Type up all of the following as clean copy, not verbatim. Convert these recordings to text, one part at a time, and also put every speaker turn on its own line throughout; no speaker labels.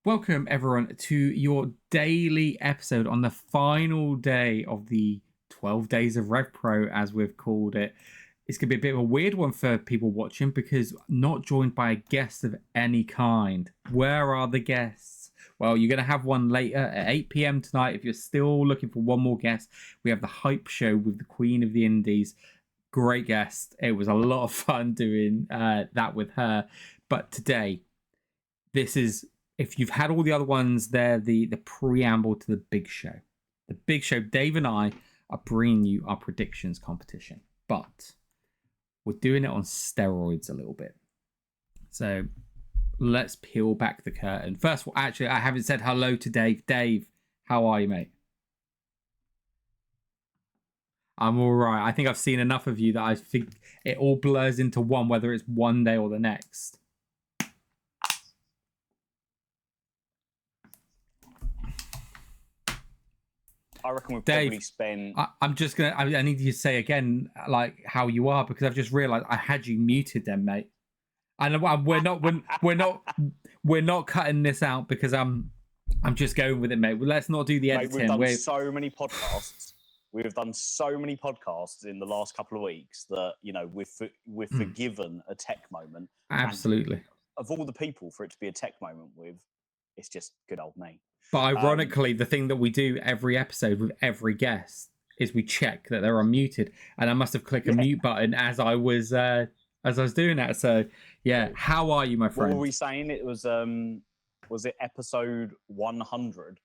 Welcome, everyone, to your daily episode on the final day of the 12 days of Rev Pro, as we've called it. It's going to be a bit of a weird one for people watching because not joined by a guest of any kind. Where are the guests? Well, you're going to have one later at 8 p.m. tonight. If you're still looking for one more guest, we have the Hype Show with the Queen of the Indies. Great guest. It was a lot of fun doing that with her. But today, this is, if you've had all the other ones, they're the preamble to the big show. The big show. Dave and I are bringing you our predictions competition, but we're doing it on steroids a little bit. So let's peel back the curtain. First of all, actually, I haven't said hello to Dave. Dave, how are you, mate? I'm all right. I think I've seen enough of you that I think it all blurs into one, whether it's one day or the next.
I reckon we've
Dave,
probably spent.
I'm just gonna. I need you to say again, like how you are, because I've just realised I had you muted, then, mate. And we're not cutting this out because I'm just going with it, mate. Well, let's not do the editing.
Mate, we've done so many podcasts. We've done so many podcasts in the last couple of weeks that we're forgiven a tech moment.
Absolutely.
And of all the people for it to be a tech moment with, it's just good old me.
But ironically, the thing that we do every episode with every guest is we check that they're unmuted, and I must have clicked a mute button as I was doing that. So yeah, how are you, my friend?
What were we saying? It was it episode 100?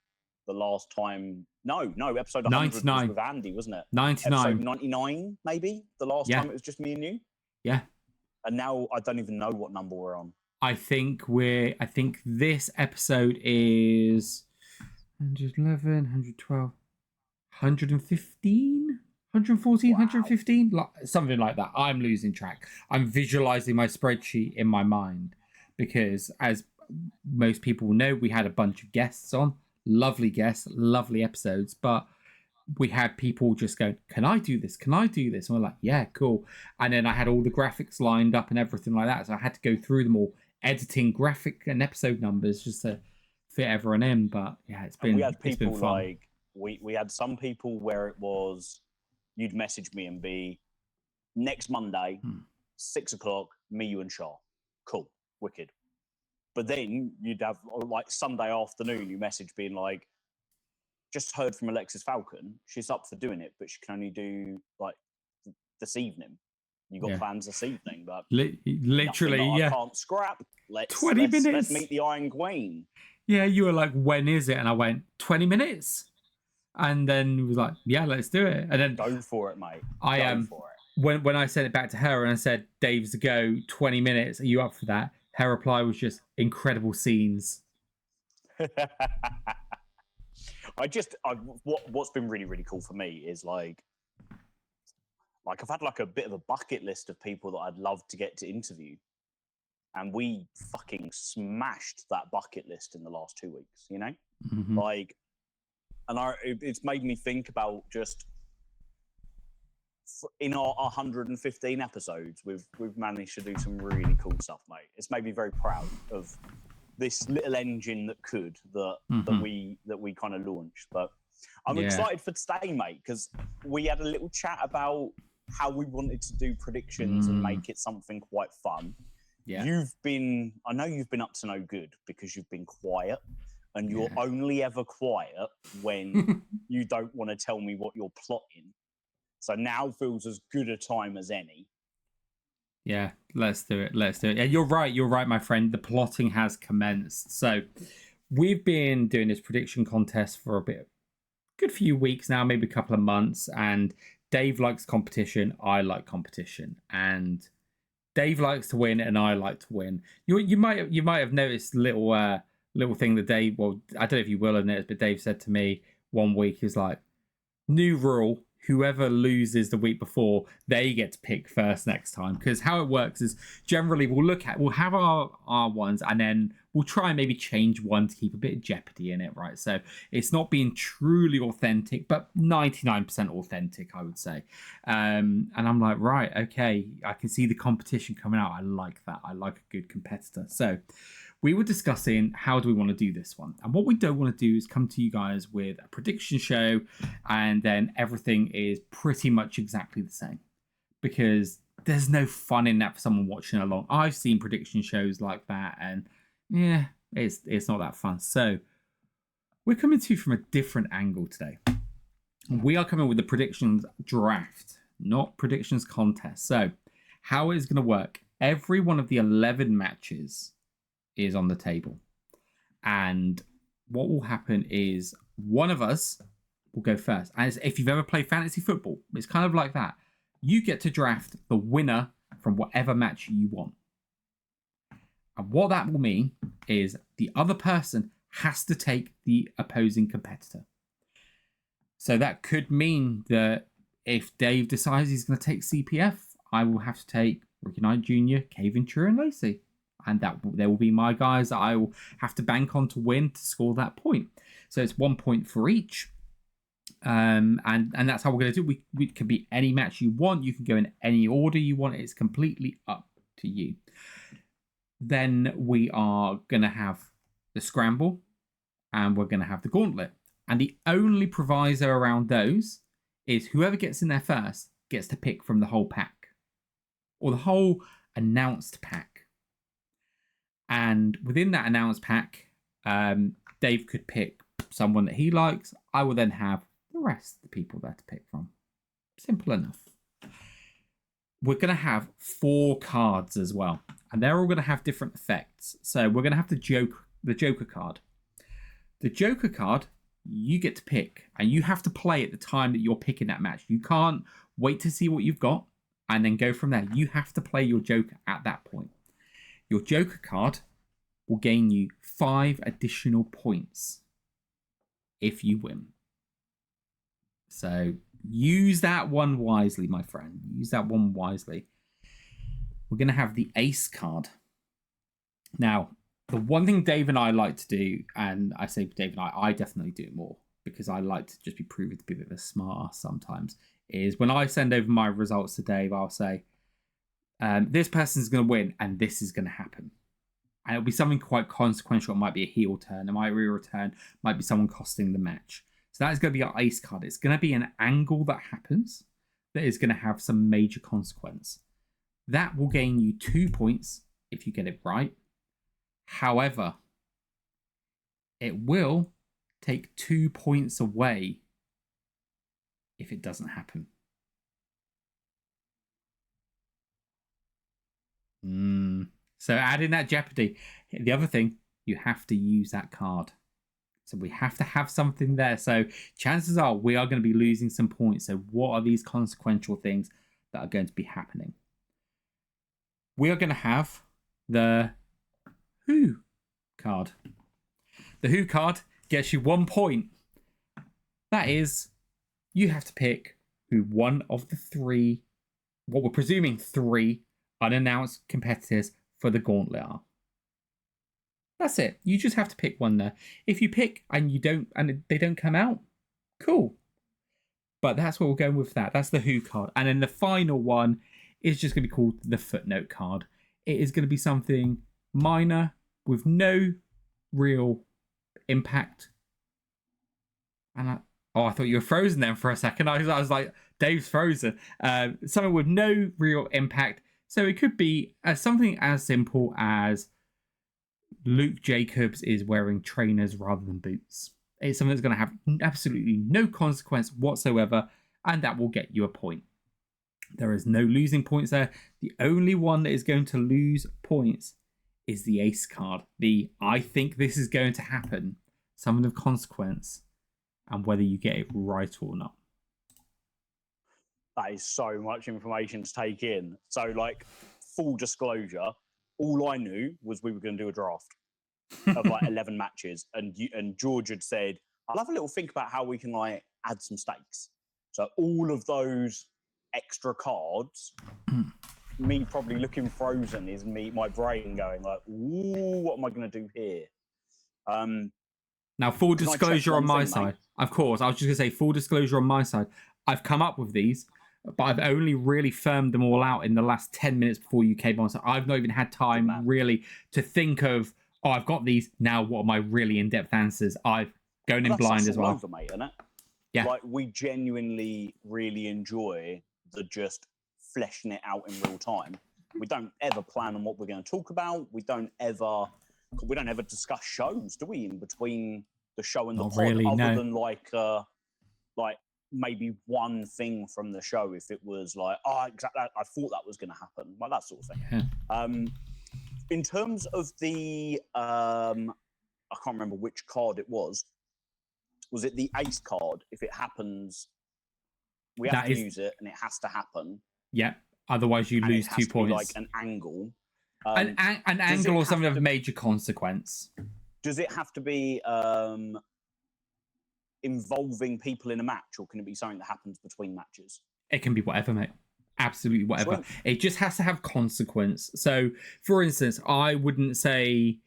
The last time? No, episode 100 was with Andy, wasn't it?
99.
Episode 99, maybe. The last time it was just me and you.
Yeah.
And now I don't even know what number we're on.
I think this episode is 111, 112, 115, 114, 115, something like that. I'm losing track. I'm visualizing my spreadsheet in my mind because, as most people know, we had a bunch of guests on, lovely guests, lovely episodes, but we had people just go, can I do this? Can I do this? And we're like, yeah, cool. And then I had all the graphics lined up and everything like that. So I had to go through them all, editing graphic and episode numbers just to fit everyone in. But yeah,
we had people like we had some people where it was you'd message me and be next Monday 6 o'clock, me, you and Shaw. Cool, wicked. But then you'd have like Sunday afternoon you message being like, just heard from Alexis Falcon, she's up for doing it, but she can only do like this evening. You got plans this evening, but
literally,
I can't scrap. Let's
20 minutes.
Let's meet the Iron Queen.
Yeah, you were like, when is it? And I went, 20 minutes. And then it was like, yeah, let's do it. And then
go for it, mate.
Go for it. When I sent it back to her and I said, Dave's to go, 20 minutes, are you up for that? Her reply was just incredible scenes.
What's been really, really cool for me is like I've had like a bit of a bucket list of people that I'd love to get to interview. And we fucking smashed that bucket list in the last 2 weeks, you know?
Mm-hmm.
It's made me think about just in our 115 episodes, we've managed to do some really cool stuff, mate. It's made me very proud of this little engine that we kind of launched. But I'm excited for today, mate, because we had a little chat about how we wanted to do predictions and make it something quite fun. Yeah. I know you've been up to no good because you've been quiet, and you're only ever quiet when you don't want to tell me what you're plotting. So now feels as good a time as any.
Yeah, let's do it. Yeah, you're right, my friend. The plotting has commenced. So we've been doing this prediction contest for good few weeks now, maybe a couple of months. And Dave likes competition. I like competition. And Dave likes to win, and I like to win. You might have noticed little thing that Dave. Well, I don't know if you will have noticed, but Dave said to me one week, is like, new rule: whoever loses the week before, they get to pick first next time. Because how it works is generally we'll have our ones, and then we'll try and maybe change one to keep a bit of jeopardy in it, right? So it's not being truly authentic, but 99% authentic, I would say. And I'm like, right, okay, I can see the competition coming out. I like that. I like a good competitor. So we were discussing how do we want to do this one. And what we don't want to do is come to you guys with a prediction show and then everything is pretty much exactly the same. Because there's no fun in that for someone watching along. I've seen prediction shows like that and yeah, it's not that fun. So we're coming to you from a different angle today. We are coming with the predictions draft, not predictions contest. So how it's going to work, every one of the 11 matches is on the table. And what will happen is one of us will go first. And if you've ever played fantasy football, it's kind of like that. You get to draft the winner from whatever match you want. And what that will mean is the other person has to take the opposing competitor. So that could mean that if Dave decides he's going to take CPF, I will have to take Ricky Knight Jr., Kay Ventura, and Lacey. And there will be my guys that I will have to bank on to win to score that point. So it's 1 point for each. And that's how we're going to do it. We can be any match you want. You can go in any order you want. It's completely up to you. Then we are going to have the scramble and we're going to have the gauntlet. And the only proviso around those is whoever gets in there first gets to pick from the whole pack or the whole announced pack. And within that announced pack, Dave could pick someone that he likes. I will then have the rest of the people there to pick from. Simple enough. We're going to have 4 cards as well. And they're all going to have different effects. So we're going to have the Joker card. The Joker card, you get to pick. And you have to play at the time that you're picking that match. You can't wait to see what you've got and then go from there. You have to play your Joker at that point. Your Joker card will gain you 5 additional points if you win. So use that one wisely, my friend. Use that one wisely. We're going to have the Ace card. Now, the one thing Dave and I like to do, and I say Dave and I definitely do it more because I like to just be proven to be a bit of a smart ass sometimes, is when I send over my results to Dave, I'll say, this person's going to win and this is going to happen. And it'll be something quite consequential. It might be a heel turn. It might be a rear turn. It might be someone costing the match. So that is going to be our Ace card. It's going to be an angle that happens that is going to have some major consequence. That will gain you 2 points if you get it right. However, it will take 2 points away if it doesn't happen. So add in that jeopardy. The other thing, you have to use that card. So we have to have something there. So chances are we are going to be losing some points. So what are these consequential things that are going to be happening? We are going to have the Who card. The Who card gets you 1 point. That is, you have to pick who one of the 3, what we're presuming 3 unannounced competitors for the gauntlet are. That's it. You just have to pick one there. If you pick and they don't come out, cool. But that's what we're going with that. That's the Who card. And then the final one is just going to be called the Footnote card. It is going to be something minor with no real impact. And I thought you were frozen then for a second. I was like, Dave's frozen. Something with no real impact. So it could be something as simple as Luke Jacobs is wearing trainers rather than boots. It's something that's going to have absolutely no consequence whatsoever, and that will get you a point. There is no losing points there. The only one that is going to lose points is the Ace card. I think this is going to happen, something of consequence, and whether you get it right or not.
That is so much information to take in. So, like, full disclosure, all I knew was we were going to do a draft of like 11 matches, and George had said, "I'll have a little think about how we can like add some stakes." So all of those extra cards, me probably looking frozen, is my brain going like, "Ooh, what am I going to do here?"
Now, full disclosure on my side, of course. I was just going to say full disclosure on my side. I've come up with these, but I've only really firmed them all out in the last 10 minutes before you came on. So I've not even had time really to think of, oh, I've got these. Now, what are my really in-depth answers? I've gone in blind as well.
Over, mate, isn't it?
Yeah.
Like, we genuinely really enjoy the just fleshing it out in real time. We don't ever plan on what we're going to talk about. We don't ever discuss shows, do we, in between the show and the pod?
Really,
other than like maybe one thing from the show, if it was like, oh, exactly, I thought that was going to happen, like that sort of thing.
Yeah.
In terms of the, I can't remember which card it was. Was it the ace card? If it happens, we have to use it, and it has to happen.
Yeah. Otherwise, you lose 2 points.
Like an angle.
An angle or something of major consequence.
Does it have to be involving people in a match, or can it be something that happens between matches?
It can be whatever, mate. Absolutely whatever. Sweet. It just has to have consequence. So, for instance, I wouldn't say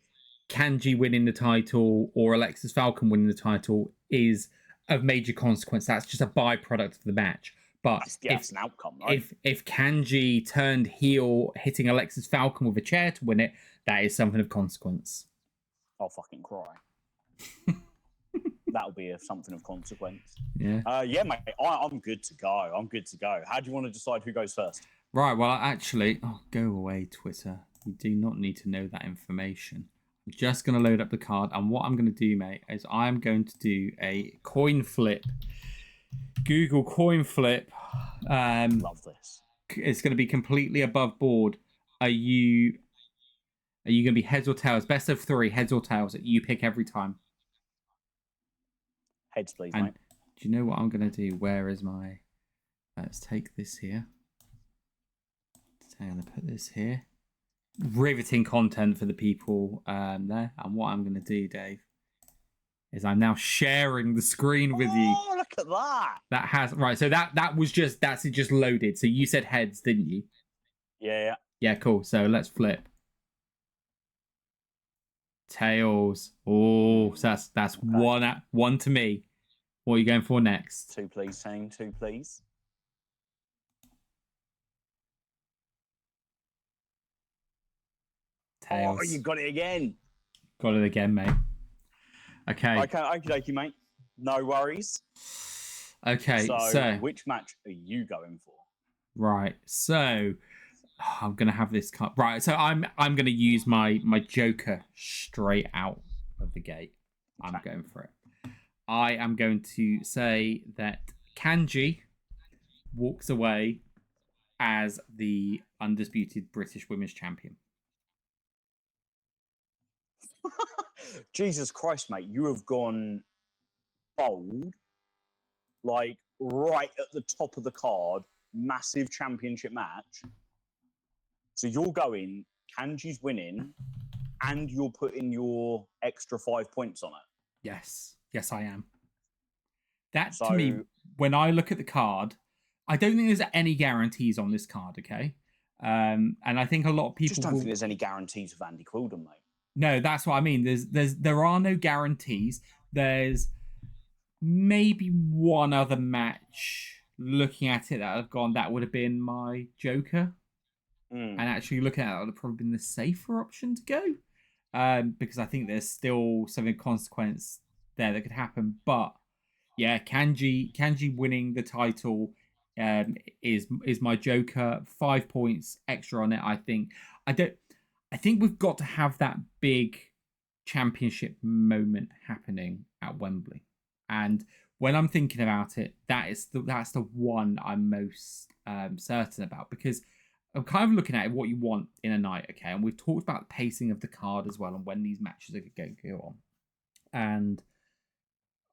Kanji winning the title or Alexis Falcon winning the title is of major consequence. That's just a byproduct of the match. But
that's an outcome, right?
If Kanji turned heel, hitting Alexis Falcon with a chair to win it, that is something of consequence.
I'll fucking cry. That'll be something of consequence.
Yeah.
Yeah, mate. I'm good to go. How do you want to decide who goes first?
Right. Well, actually, go away, Twitter. You do not need to know that information. I'm just going to load up the card, and what I'm going to do, mate, is I'm going to do a coin flip. Google coin flip.
Love this.
It's going to be completely above board. Are you going to be heads or tails? Best of 3, heads or tails that you pick every time.
Heads, please,
and
mate.
Do you know what I'm going to do? Where is my... Let's take this here. So I'm going to put this here. Riveting content for the people there. And what I'm going to do, Dave, is I'm now sharing the screen with you.
Oh, look at that.
That has... Right, so that's just loaded. So you said heads, didn't you?
Yeah.
Yeah, cool. So let's flip. Tails. Oh, so that's okay. One to me. What are you going for next?
2, please, saying 2, please.
Tails.
Oh, you got it again.
Got it again, mate. Okay.
Okay, mate. No worries.
Okay, so
which match are you going for?
Right. So I'm gonna have this card. Right. So I'm gonna use my Joker straight out of the gate. Okay. I'm going for it. I am going to say that Kanji walks away as the undisputed British Women's Champion.
Jesus Christ, mate! You have gone bold, like right at the top of the card. Massive championship match. So you're going, Kanji's winning, and you're putting your extra 5 points on it.
Yes, I am. That, to me, when I look at the card, I don't think there's any guarantees on this card, okay? And I think a lot of people...
Just don't think there's any guarantees of Andy Quildan, mate.
No, that's what I mean. There are no guarantees. There's maybe one other match, looking at it, that I've gone, that would have been my Joker. And actually looking at it, that would have probably been the safer option to go. Because I think there's still something consequence there that could happen. But yeah, Kanji winning the title is my Joker. 5 points extra on it, I think. I think we've got to have that big championship moment happening at Wembley. And when I'm thinking about it, that's the one I'm most certain about, because I'm kind of looking at what you want in a night, okay? And we've talked about the pacing of the card as well and when these matches are going to go on. And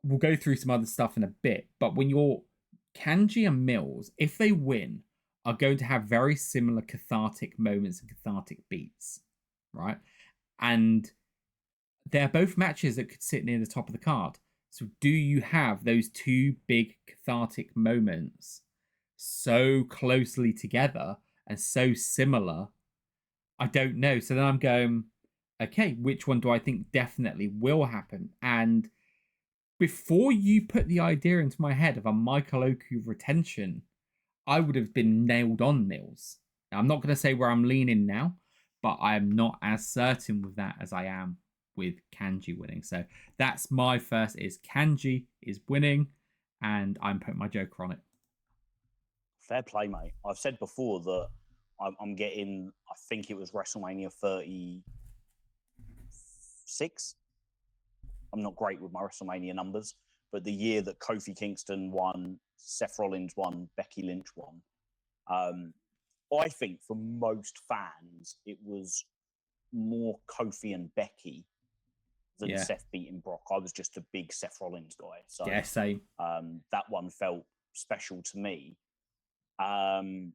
we'll go through some other stuff in a bit. But when you're Kanji and Mills, if they win, are going to have very similar cathartic moments and cathartic beats, right? And they're both matches that could sit near the top of the card. So do you have those two big cathartic moments so closely together and so similar? I don't know. So then I'm going, okay, which one do I think definitely will happen? And before you put the idea into my head of a Michael Oku retention, I would have been nailed on Mills. Now, I'm not going to say where I'm leaning now, but I am not as certain with that as I am with Kanji winning. So that's my first, is Kanji is winning, and I'm putting my joker on it.
Fair play, mate. I've said before that I'm getting, I think it was WrestleMania 36. I'm not great with my WrestleMania numbers, but the year that Kofi Kingston won, Seth Rollins won, Becky Lynch won. I think for most fans, it was more Kofi and Becky than Seth beating Brock. I was just a big Seth Rollins guy. So
yeah, same.
That one felt special to me. And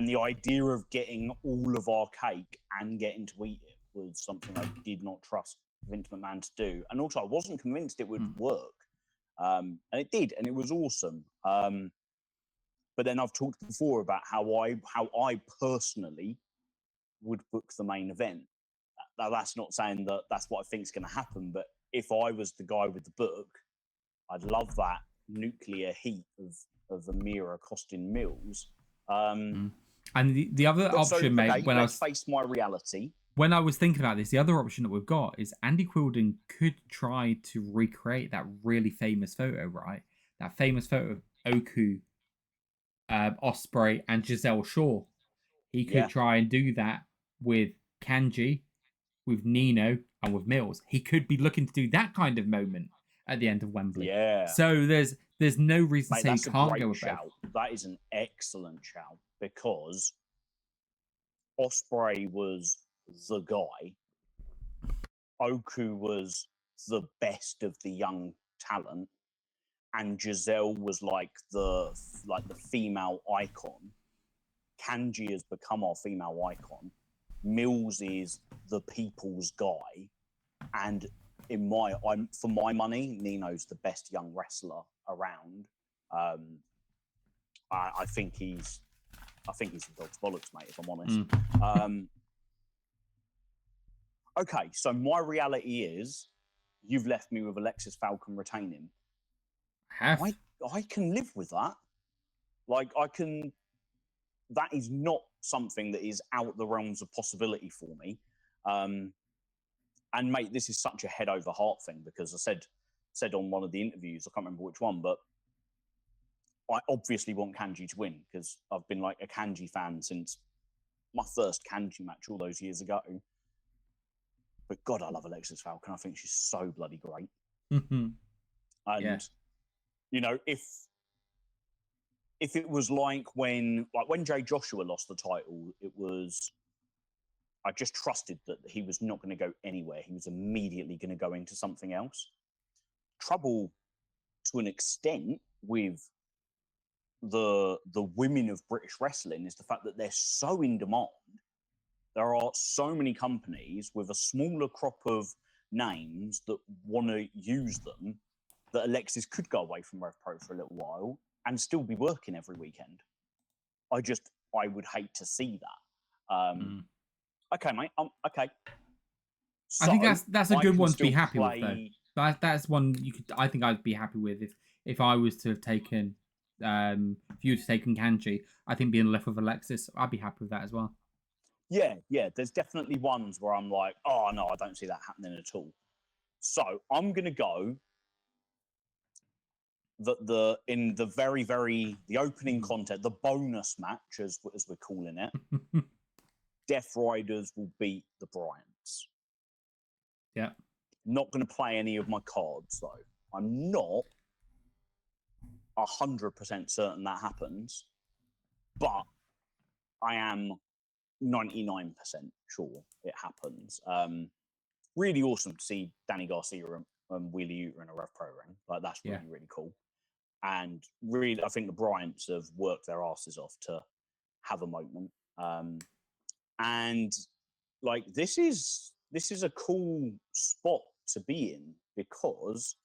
the idea of getting all of our cake and getting to eat it was something I did not trust Vince McMahon to do. And also, I wasn't convinced it would work. And it did, and it was awesome. But then I've talked before about how I personally would book the main event. Now, that's not saying that that's what I think is going to happen, but if I was the guy with the book, I'd love that nuclear heat of Amira costing Mills.
And the other option, mate,
okay, let's face my reality.
When I was thinking about this, the other option that we've got is Andy Quildan could try to recreate that really famous photo, right? That famous photo of Oku, Ospreay, and Giselle Shaw. He could try and do that with Kanji, with Nino, and with Mills. He could be looking to do that kind of moment at the end of Wembley.
Yeah.
So there's no reason to say you can't go with
shout.
both.
That is an excellent shout, because Ospreay was the guy. Oku was the best of the young talent, and Giselle was like the female icon. Kanji has become our female icon. Mills is the people's guy, and for my money, Nino's the best young wrestler around. I think he's a dog's bollocks, mate, if I'm honest. Okay, so my reality is you've left me with Alexis Falcon retaining. I can live with that. Like, that is not something that is out the realms of possibility for me. And mate, this is such a head over heart thing, because I said on one of the interviews, I can't remember which one, but I obviously want Kanji to win, because I've been like a Kanji fan since my first Kanji match all those years ago. But God, I love Alexis Falcon. I think she's so bloody great. And you know, if it was like when Jay Joshua lost the title, it was, I just trusted that he was not going to go anywhere. He was immediately going to go into something else. Trouble to an extent with the women of British wrestling is the fact that they're so in demand. There are so many companies with a smaller crop of names that want to use them, that Alexis could go away from RevPro for a little while and still be working every weekend. I would hate to see that. Okay, mate. Okay. So
I think that's a good one to be happy with, though. That's one I think I'd be happy with if I was to have taken, if you had taken Kanji. I think being left with Alexis, I'd be happy with that as well.
Yeah. There's definitely ones where I'm like, oh no, I don't see that happening at all. So I'm gonna go in the very, very the opening contest, the bonus match as we're calling it. Death Riders will beat the Bryants.
Yeah.
Not going to play any of my cards though. I'm not 100% certain that happens, but I am 99% sure it happens. Really awesome to see Danny Garcia and Wheeler Yuta in a Rev Pro ring. Like, that's really, really cool. And really, I think the Bryants have worked their asses off to have a moment. And like, this is a cool spot to be in, because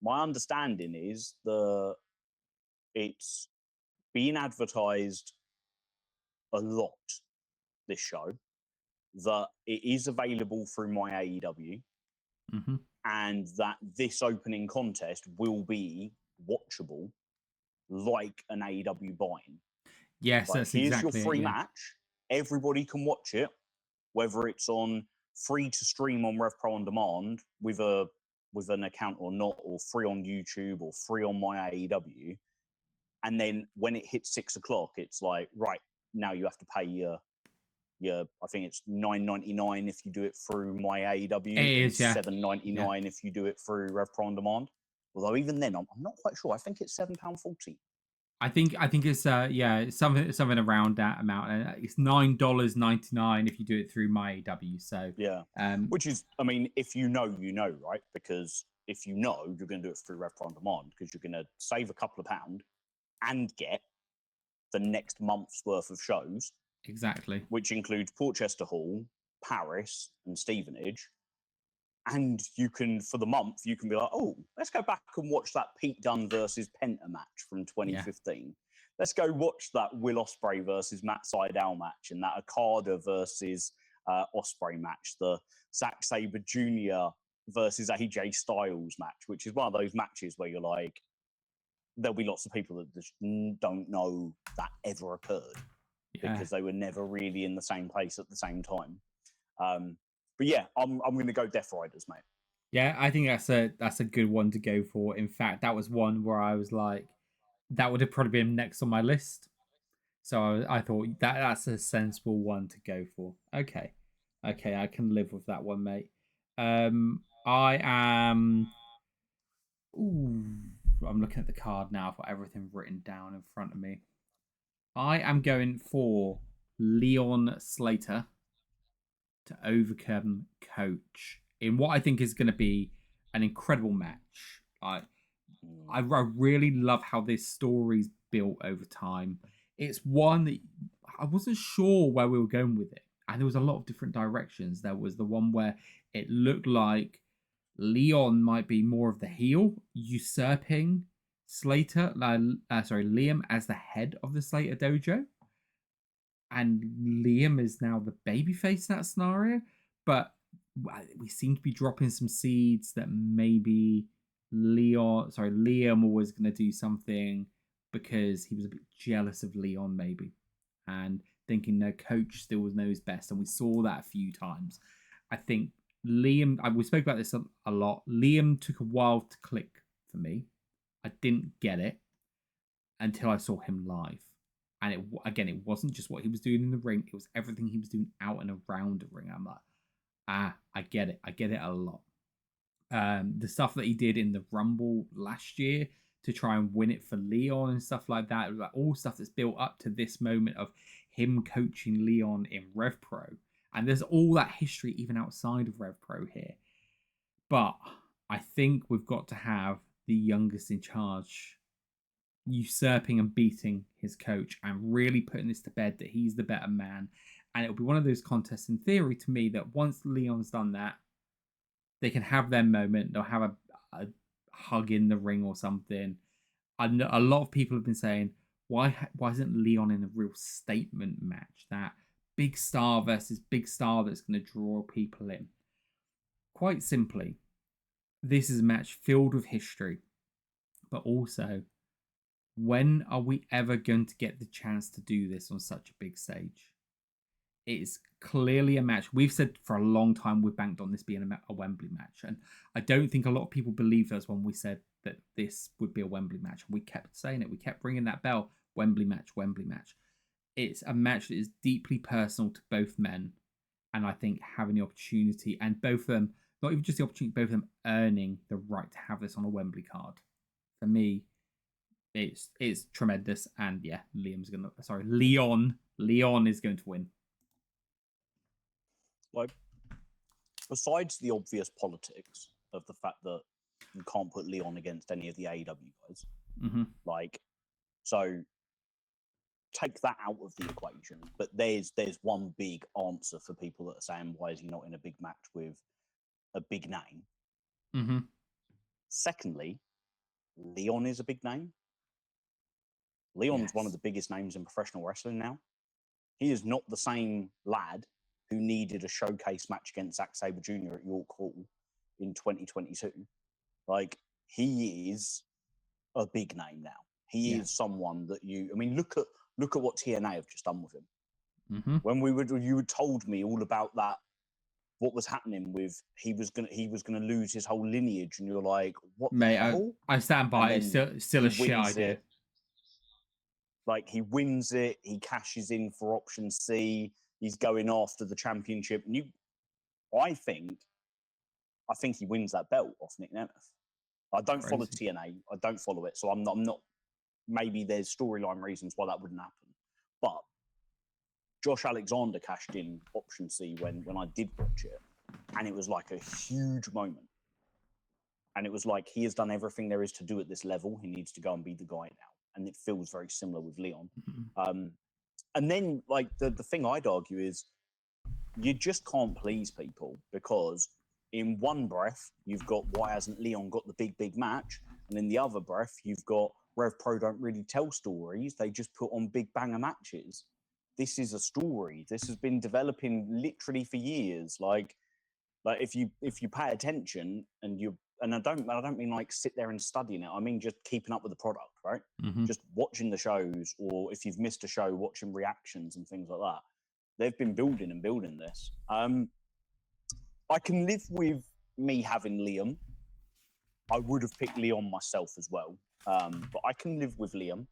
my understanding is that it's being advertised a lot, this show, that it is available through my AEW, and that this opening contest will be watchable like an AEW buy-in.
Yes, like, that's
here's
exactly
your free match. Everybody can watch it, whether it's on free to stream on RevPro on demand with an account or not, or free on YouTube or free on my AEW. And then when it hits 6 o'clock, it's like, right, now you have to pay your I think it's $9.99 if you do it through my AEW.
It is, yeah.
$7.99 if you do it through RevPro on demand. Although even then, I'm not quite sure. I think it's £7.40.
I think it's something around that amount. It's $9.99 if you do it through my AEW. So
yeah, which is, I mean, if you know, right? Because if you know, you're going to do it through RevPro on demand because you're going to save a couple of pounds and get the next month's worth of shows.
Exactly.
Which includes Portchester Hall, Paris, and Stevenage. And you can, for the month, you can be like, oh, let's go back and watch that Pete Dunne versus Penta match from 2015. Yeah. Let's go watch that Will Ospreay versus Matt Sydal match and that Okada versus Ospreay match, the Zack Sabre Jr. versus AJ Styles match, which is one of those matches where you're like, there'll be lots of people that just don't know that ever occurred. Yeah. Because they were never really in the same place at the same time. But yeah, I'm going to go Death Riders, mate.
Yeah, I think that's a good one to go for. In fact, that was one where I was like, that would have probably been next on my list. So I thought that's a sensible one to go for. Okay, I can live with that one, mate. I am. Ooh, I'm looking at the card now. I've got everything written down in front of me. I am going for Leon Slater to overcome Coach in what I think is going to be an incredible match. I really love how this story's built over time. It's one that I wasn't sure where we were going with it. And there was a lot of different directions. There was the one where it looked like Leon might be more of the heel, usurping Liam as the head of the Slater Dojo. And Liam is now the babyface in that scenario. But we seem to be dropping some seeds that maybe Liam was going to do something because he was a bit jealous of Leon, maybe. And thinking, no, Coach still knows best. And we saw that a few times. I think Liam, we spoke about this a lot. Liam took a while to click for me. I didn't get it until I saw him live. And it wasn't just what he was doing in the ring. It was everything he was doing out and around the ring. I'm like, I get it. I get it a lot. The stuff that he did in the Rumble last year to try and win it for Leon and stuff like that. It was like all stuff that's built up to this moment of him coaching Leon in RevPro. And there's all that history even outside of RevPro here. But I think we've got to have the youngest in charge usurping and beating his coach and really putting this to bed that he's the better man. And it'll be one of those contests in theory to me that once Leon's done that, they can have their moment. They'll have a hug in the ring or something. I know a lot of people have been saying, why isn't Leon in a real statement match? That big star versus big star that's going to draw people in. Quite simply, this is a match filled with history, but also, when are we ever going to get the chance to do this on such a big stage? It's clearly a match. We've said for a long time we've banked on this being a Wembley match. And I don't think a lot of people believed us when we said that this would be a Wembley match. We kept saying it. We kept ringing that bell. Wembley match, Wembley match. It's a match that is deeply personal to both men. And I think having the opportunity, and both of them, not even just the opportunity, both of them earning the right to have this on a Wembley card. For me, it's tremendous. And yeah, Leon is going to win.
Like, besides the obvious politics of the fact that you can't put Leon against any of the AEW guys, like, so take that out of the equation. But there's one big answer for people that are saying, why is he not in a big match with a big name? Secondly, Leon is a big name. Leon's one of the biggest names in professional wrestling now. He is not the same lad who needed a showcase match against Zack Sabre Jr. at York Hall in 2022. Like, he is a big name now. He is someone that look at what TNA have just done with him. When you told me all about that what was happening with he was gonna lose his whole lineage, and you're like, what
Mate,
the hell?
I stand by it. It's still a shit idea.
Like, he wins it, he cashes in for option C, he's going after the championship, and I think he wins that belt off Nick Nemeth. I don't follow TNA, I don't follow it, so I'm not. Maybe there's storyline reasons why that wouldn't happen, but Josh Alexander cashed in option C when I did watch it, and it was like a huge moment. And it was like, he has done everything there is to do at this level. He needs to go and be the guy now. And it feels very similar with Leon. And then, like, the thing I'd argue is you just can't please people, because in one breath, you've got, why hasn't Leon got the big match? And in the other breath, you've got Rev Pro don't really tell stories. They just put on big banger matches. This is a story. This has been developing literally for years. Like if you pay attention and I don't mean like sit there and studying it. I mean just keeping up with the product, right? Just watching the shows, or if you've missed a show, watching reactions and things like that. They've been building this. I can live with me having Liam. I would have picked Leon myself as well, but I can live with Liam.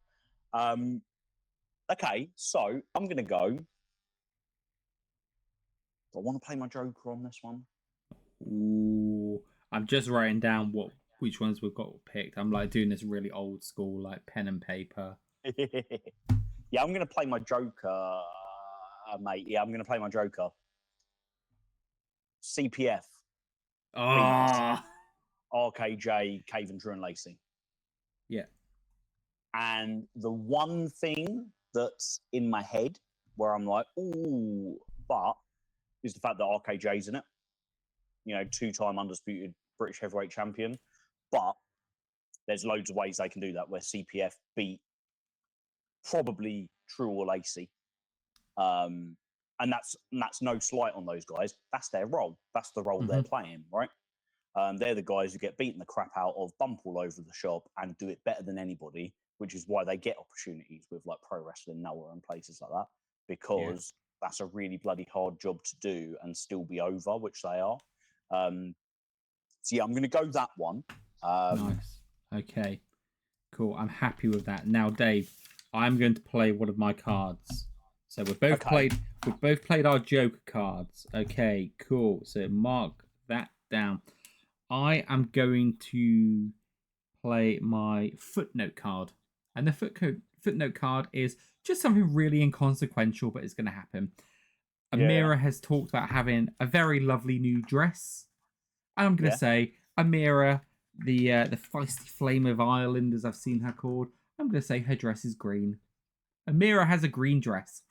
Okay, so I'm going to go. Do I want to play my Joker on this one?
Ooh, I'm just writing down which ones we've got picked. I'm like doing this really old school, like pen and paper.
Yeah, I'm going to play my Joker, mate. Yeah, I'm going to play my Joker. CPF. RKJ, Cave and Drew and Lacey.
Yeah. And
the one thing that's in my head where I'm like, ooh, but is the fact that RKJ's in it. You know, 2-time undisputed British heavyweight champion. But there's loads of ways they can do that, where CPF beat probably True or Lacey. And that's no slight on those guys. That's their role. That's the role they're playing, right? They're the guys who get beaten the crap out of, bump all over the shop, and do it better than anybody, which is why they get opportunities with like Pro Wrestling Noah and places like that, because that's a really bloody hard job to do and still be over, which they are. So yeah, I'm going to go that one.
Nice. Okay. Cool. I'm happy with that. Now, Dave, I'm going to play one of my cards. So we've both played our Joker cards. Okay, cool. So mark that down. I am going to play my footnote card. And the footnote card is just something really inconsequential, but it's going to happen. Amira has talked about having a very lovely new dress. And I'm going to say, Amira, the feisty flame of Ireland, as I've seen her called, I'm going to say her dress is green. Amira has a green dress.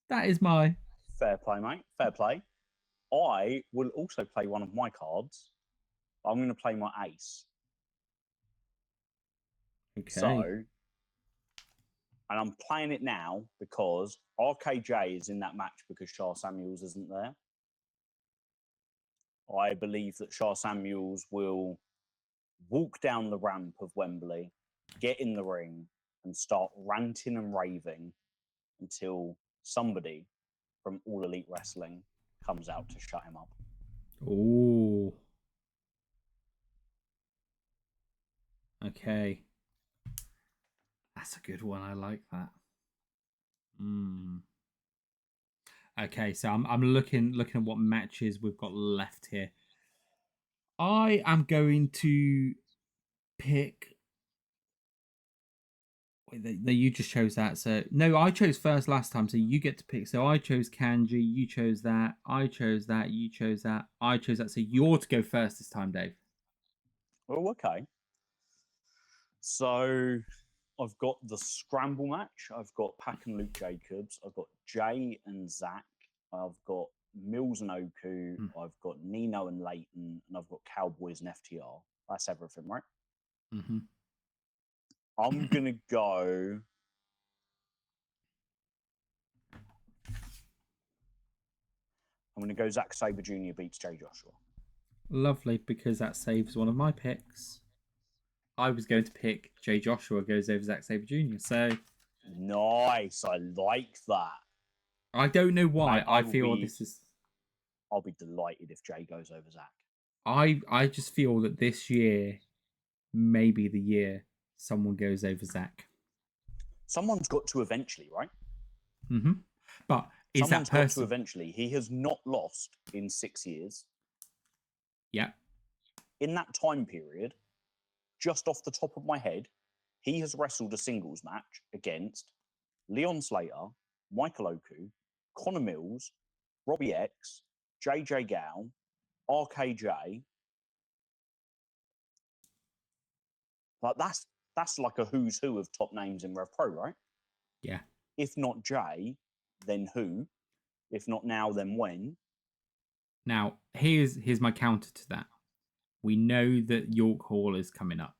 That is my...
Fair play, mate. Fair play. I will also play one of my cards. I'm going to play my ace.
Okay.
So, and I'm playing it now because RKJ is in that match because Shah Samuels isn't there. I believe that Shah Samuels will walk down the ramp of Wembley, get in the ring, and start ranting and raving until somebody from All Elite Wrestling comes out to shut him up.
Ooh. Okay. That's a good one. I like that. Okay, so I'm looking at what matches we've got left here. I am going to pick... Wait, you just chose that. So no, I chose first last time, so you get to pick. So I chose Kanji, you chose that, I chose that, you chose that, I chose that. So you're to go first this time, Dave.
Oh, okay. So I've got the scramble match. I've got Pac and Luke Jacobs. I've got Jay and Zach. I've got Mills and Oku. I've got Nino and Leighton. And I've got Cowboys and FTR. That's everything, right?
Mm-hmm.
I'm going to go... I'm going to go Zack Sabre Jr. beats Jay Joshua.
Lovely, because that saves one of my picks. I was going to pick Jay Joshua goes over Zack Sabre Jr. So
nice, I like that.
I don't know why. I feel this is...
I'll be delighted if Jay goes over Zach.
I just feel that this year may be the year someone goes over Zach.
Someone's got to eventually, right?
Mm-hmm. But is
Someone's
that person?
got to eventually. He has not lost in 6 years.
Yeah.
In that time period, just off the top of my head, he has wrestled a singles match against Leon Slater, Michael Oku, Connor Mills, Robbie X, JJ Gow, RKJ. Like that's like a who's who of top names in Rev Pro, right?
Yeah.
If not Jay, then who? If not now, then when?
Now, here's my counter to that. We know that York Hall is coming up.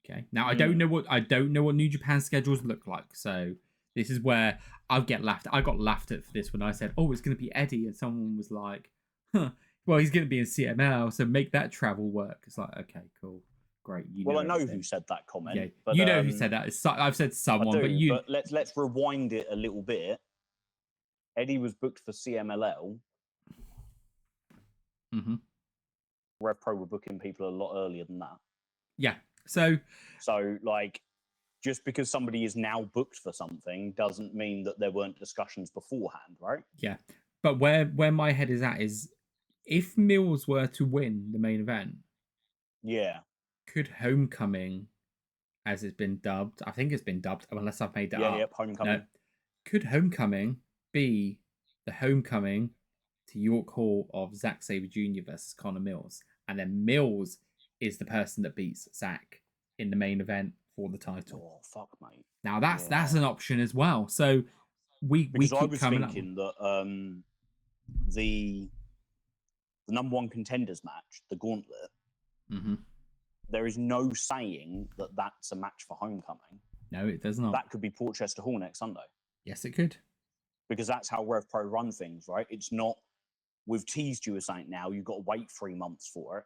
Okay. Now I don't know what New Japan schedules look like. So this is where I got laughed at for this when I said, "Oh, it's going to be Eddie," and someone was like, "Huh, well, he's going to be in CML, so make that travel work." It's like, okay, cool, great.
I know who said that comment.
Yeah,
but,
you know who said that. I've said someone,
I do,
but
let's rewind it a little bit. Eddie was booked for CMLL.
Mm-hmm.
Rev Pro were booking people a lot earlier than that.
Yeah. So
like, just because somebody is now booked for something doesn't mean that there weren't discussions beforehand, right?
Yeah. But where my head is at is, if Mills were to win the main event,
yeah,
could Homecoming, as it's been dubbed, I think it's been dubbed, unless I've made that up.
Yep, Homecoming.
No. Could Homecoming be the homecoming to York Hall of Zack Sabre Jr. versus Connor Mills? And then Mills is the person that beats Zack in the main event for the title.
Oh, fuck, mate.
Now that's an option as well. So because
I was thinking that the number one contenders match, the Gauntlet, there is no saying that that's a match for Homecoming.
No, it does not.
That could be Portchester Hall next Sunday.
Yes, it could.
Because that's how Rev Pro run things, right? It's not, we've teased you as something now, you've got to wait 3 months for it.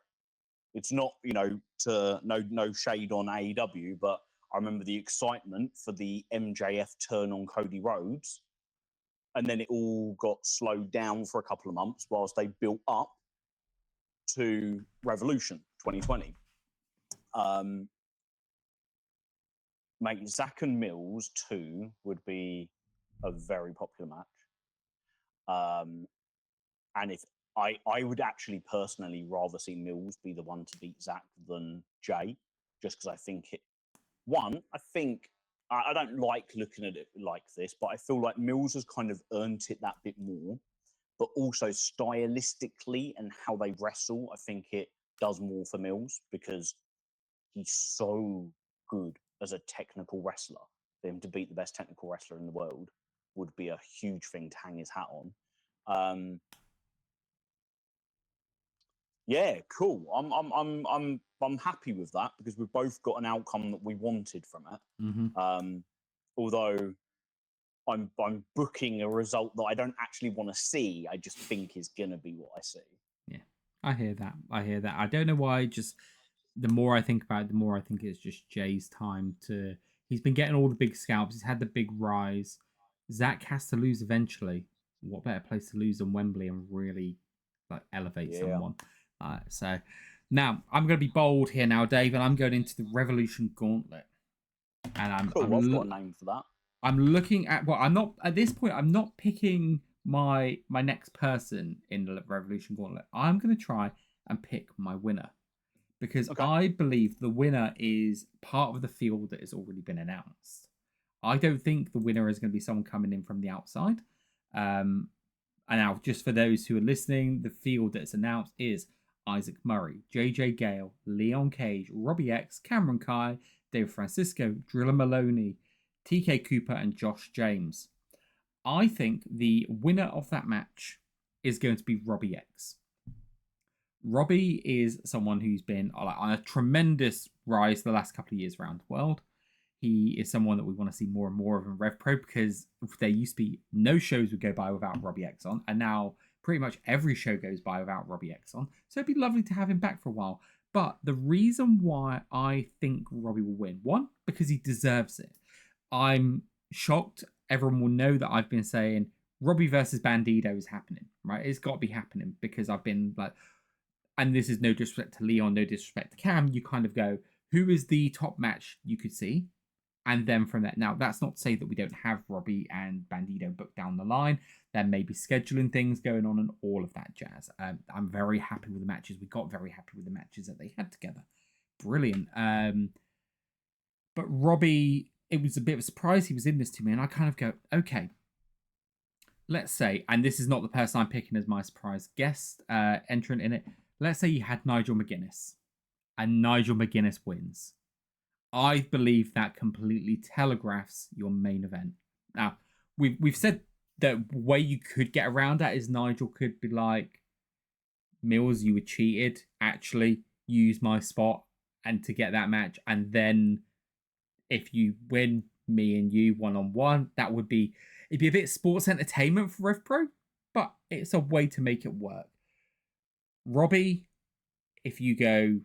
It's not, no shade on AEW, but I remember the excitement for the MJF turn on Cody Rhodes, and then it all got slowed down for a couple of months whilst they built up to Revolution 2020. Mate, Zack and Mills 2 would be a very popular match. And if I would actually personally rather see Mills be the one to beat Zack than Jay, just because I think I don't like looking at it like this, but I feel like Mills has kind of earned it that bit more. But also stylistically and how they wrestle, I think it does more for Mills because he's so good as a technical wrestler. For him to beat the best technical wrestler in the world would be a huge thing to hang his hat on. Yeah, cool. I'm happy with that because we've both got an outcome that we wanted from it. Although I'm booking a result that I don't actually want to see. I just think is gonna be what I see.
Yeah, I hear that. I don't know why. Just the more I think about it, the more I think it's just Jay's time to. He's been getting all the big scalps. He's had the big rise. Zack has to lose eventually. What better place to lose than Wembley and really elevate someone? So now I'm going to be bold here now, Dave, and I'm going into the Revolution Gauntlet. And I've got
a name for that.
I'm looking at I'm not at this point. I'm not picking my next person in the Revolution Gauntlet. I'm going to try and pick my winner because I believe the winner is part of the field that has already been announced. I don't think the winner is going to be someone coming in from the outside. And now, just for those who are listening, the field that's announced is Isaac Murray, JJ Gale, Leon Cage, Robbie X, Cameron Kai, Dave Francisco, Driller Maloney, TK Cooper, and Josh James. I think the winner of that match is going to be Robbie X. Robbie is someone who's been on a tremendous rise the last couple of years around the world. He is someone that we want to see more and more of in Rev Pro because there used to be no shows would go by without Robbie X on, and now pretty much every show goes by without Robbie X on. So it'd be lovely to have him back for a while. But the reason why I think Robbie will win, one, because he deserves it. I'm shocked. Everyone will know that I've been saying Robbie versus Bandido is happening. right? It's got to be happening because I've been like, and this is no disrespect to Leon, no disrespect to Cam. You kind of go, who is the top match you could see? And then from that, now that's not to say that we don't have Robbie and Bandito booked down the line. There may be scheduling things going on and all of that jazz. I'm very happy with the matches. We got very happy with the matches that they had together. Brilliant. But Robbie, it was a bit of a surprise he was in this to me, and I kind of go, okay, let's say, and this is not the person I'm picking as my surprise guest entrant in it. Let's say you had Nigel McGuinness, and Nigel McGuinness wins. I believe that completely telegraphs your main event. Now, we've said the way you could get around that is Nigel could be like, Mills, you were cheated. Actually, use my spot and to get that match, and then if you win, me and you one-on-one, that would be, it'd be a bit sports entertainment for RevPro, but it's a way to make it work. Robbie, if you go,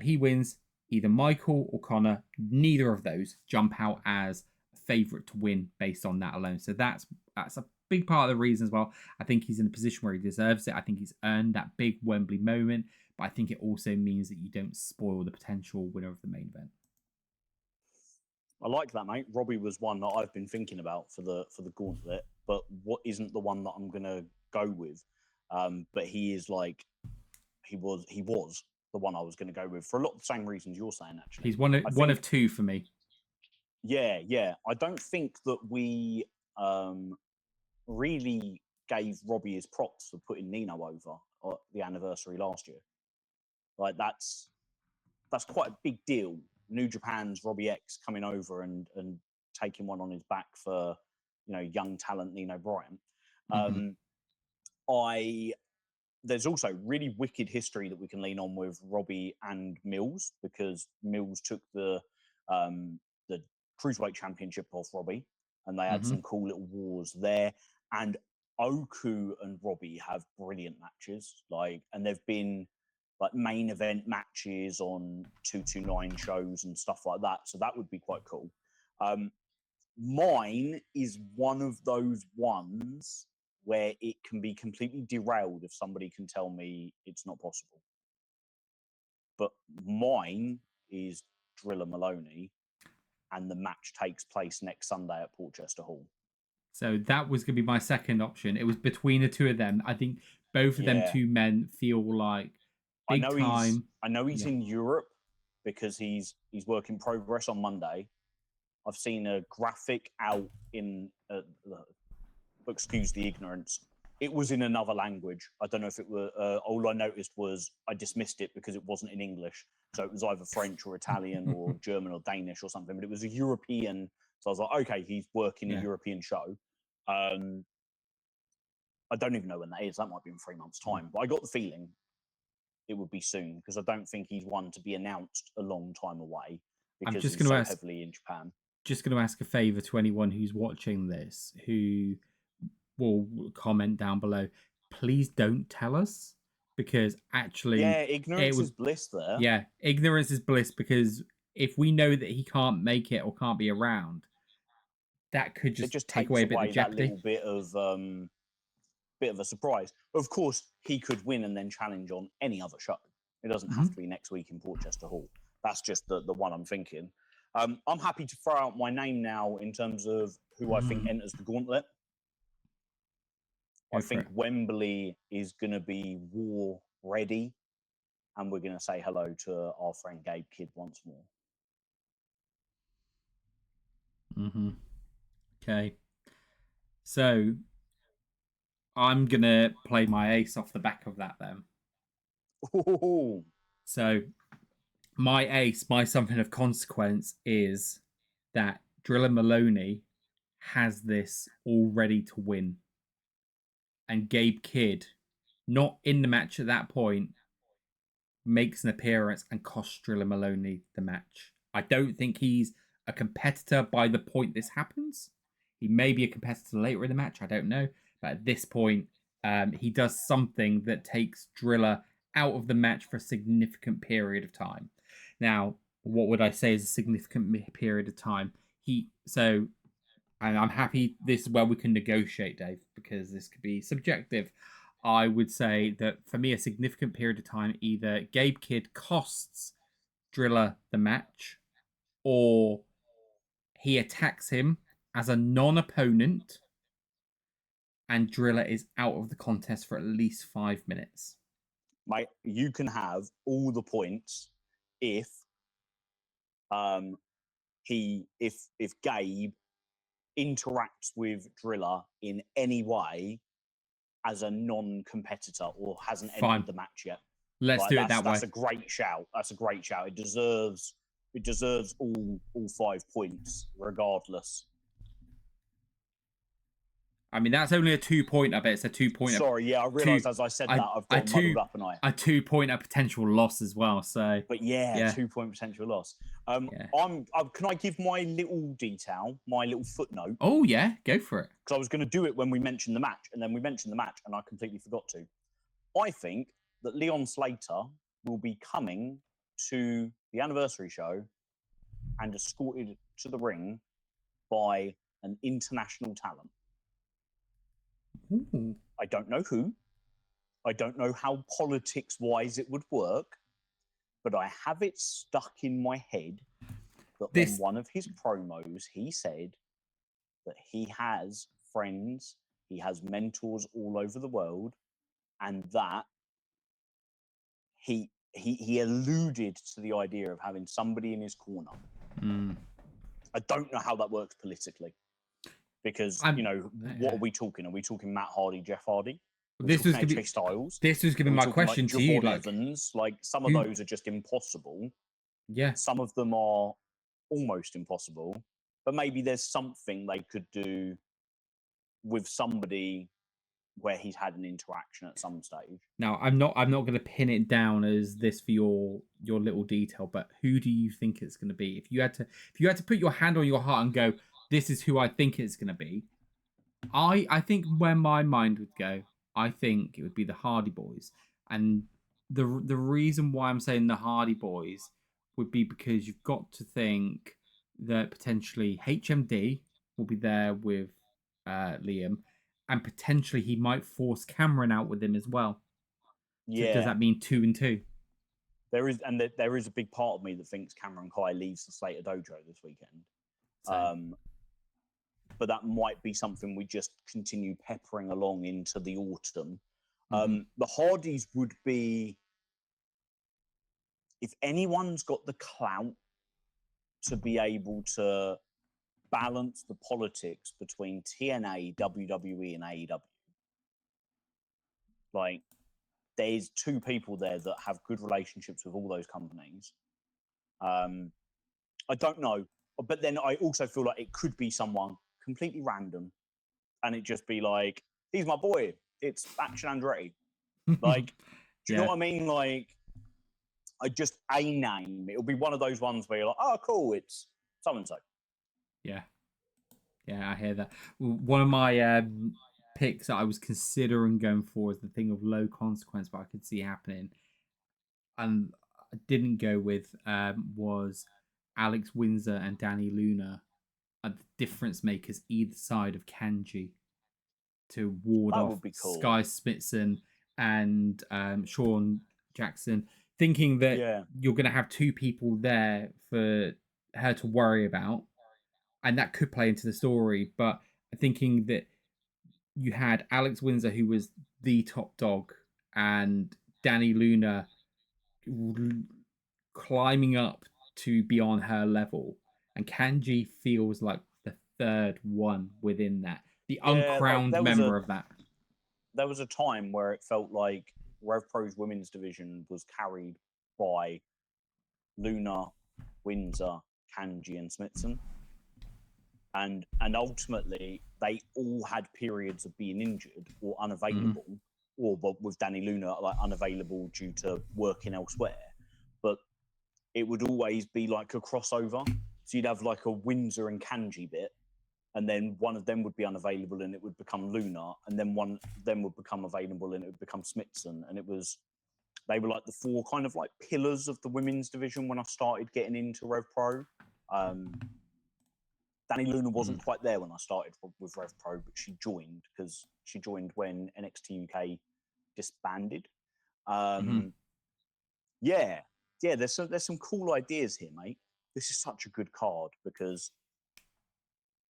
he wins, either Michael or Connor, neither of those jump out as a favourite to win based on that alone. So that's a big part of the reason as well. I think he's in a position where he deserves it. I think he's earned that big Wembley moment, but I think it also means that you don't spoil the potential winner of the main event.
I like that, mate. Robbie was one that I've been thinking about for the gauntlet, but what isn't the one that I'm gonna go with? But he is like, he was the one I was going to go with for a lot of the same reasons you're saying. Actually,
he's one of two for me.
Yeah. I don't think that we really gave Robbie his props for putting Nino over at the anniversary last year. Like that's quite a big deal. New Japan's Robbie X coming over and taking one on his back for, you know, young talent Nino Bryant. There's also really wicked history that we can lean on with Robbie and Mills, because Mills took the Cruiserweight Championship off Robbie, and they had some cool little wars there. And Oku and Robbie have brilliant matches, and they've been like main event matches on 229 shows and stuff like that. So that would be quite cool. Mine is one of those ones where it can be completely derailed if somebody can tell me it's not possible. But mine is Driller Maloney, and the match takes place next Sunday at Portchester Hall.
So that was going to be my second option. It was between the two of them. I think both of them two men feel like big time.
I know he's in Europe because he's work in progress on Monday. I've seen a graphic out in excuse the ignorance. It was in another language. I don't know if it were. All I noticed was I dismissed it because it wasn't in English. So it was either French or Italian or German or Danish or something. But it was a European. So I was like, okay, he's working a European show. I don't even know when that is. That might be in 3 months' time. But I got the feeling it would be soon, because I don't think he's one to be announced a long time away, because he's so heavily in Japan.
Just going to ask a favour to anyone who's watching this, who will comment down below. Please don't tell us, because actually,
ignorance is bliss there.
Yeah, ignorance is bliss, because if we know that he can't make it or can't be around, that could just take away a bit of jeopardy.
That little bit of a surprise. Of course, he could win and then challenge on any other show. It doesn't have to be next week in Portchester Hall. That's just the one I'm thinking. I'm happy to throw out my name now in terms of who I think enters the gauntlet. I think Wembley is going to be war ready, and we're going to say hello to our friend Gabe Kidd once more.
Okay. So I'm going to play my ace off the back of that then.
Ooh.
So my ace, my something of consequence, is that Driller Maloney has this all ready to win. And Gabe Kidd, not in the match at that point, makes an appearance and costs Driller Maloney the match. I don't think he's a competitor by the point this happens. He may be a competitor later in the match, I don't know. But at this point, he does something that takes Driller out of the match for a significant period of time. Now, what would I say is a significant period of time? So and I'm happy this is where we can negotiate, Dave, because this could be subjective. I would say that for me, a significant period of time, either Gabe Kidd costs Driller the match, or he attacks him as a non-opponent, and Driller is out of the contest for at least 5 minutes.
Mate, you can have all the points if if Gabe interacts with Driller in any way as a non-competitor or hasn't entered the match yet.
Let's do it that way.
That's a great shout. That's a great shout. It deserves all 5 points regardless.
I mean, that's only a 2-point. I bet it's a 2-point.
Sorry, yeah, I realised as I said that I've got muddled up and
a 2-point potential loss as well. So,
but yeah. 2-point potential loss. Can I give my little detail, my little footnote?
Oh yeah, go for it.
Because I was going to do it when we mentioned the match, and then we mentioned the match, and I completely forgot to. I think that Leon Slater will be coming to the anniversary show and escorted to the ring by an international talent.
Ooh.
I don't know who. I don't know how politics-wise it would work, but I have it stuck in my head that on one of his promos, he said that he has friends, he has mentors all over the world, and that he alluded to the idea of having somebody in his corner. I don't know how that works politically. Because, what are we talking? Are we talking Matt Hardy, Jeff Hardy?
This was going to be
Styles.
This was going to be my question to you.
Evans, some of those are just impossible.
Yeah.
Some of them are almost impossible. But maybe there's something they could do with somebody where he's had an interaction at some stage.
Now, I'm not going to pin it down as this for your little detail, but who do you think it's going to be? If you had to put your hand on your heart and go, this is who I think it's going to be. I think where my mind would go, I think it would be the Hardy Boys. And the reason why I'm saying the Hardy Boys would be because you've got to think that potentially HMD will be there with Liam, and potentially he might force Cameron out with him as well.
Yeah.
So does that mean 2 and 2?
There is a big part of me that thinks Cameron Kai leaves the Slater Dojo this weekend. But that might be something we just continue peppering along into the autumn. The Hardys would be, if anyone's got the clout to be able to balance the politics between TNA, WWE, and AEW. There's 2 people there that have good relationships with all those companies. I don't know. But then I also feel like it could be someone completely random, and it just be like, he's my boy, it's Action Andretti. Do you know what I mean? A name, it'll be one of those ones where you're like, oh cool, it's so and so.
Yeah, I hear that. One of my picks that I was considering going for is the thing of low consequence, but I could see happening, and I didn't go with was Alex Windsor and Danny Luna are the difference makers either side of Kanji to ward off Sky Smithson and Sean Jackson, thinking that you're going to have 2 people there for her to worry about, and that could play into the story. But thinking that you had Alex Windsor, who was the top dog, and Danny Luna climbing up to be on her level, and Kanji feels like the third one within that, the uncrowned member of that.
There was a time where it felt like Rev Pro's women's division was carried by Luna, Windsor, Kanji, and Smithson, and ultimately they all had periods of being injured or unavailable, or with Danny Luna unavailable due to working elsewhere. But it would always be like a crossover. So you'd have like a Windsor and Kanji bit, and then one of them would be unavailable and it would become Luna, and then one of them would become available and it would become Smithson. And they were like the 4 kind of like pillars of the women's division when I started getting into Rev Pro. Danny Luna wasn't quite there when I started with Rev Pro, but she joined when NXT UK disbanded. Yeah, there's some cool ideas here, mate. This is such a good card because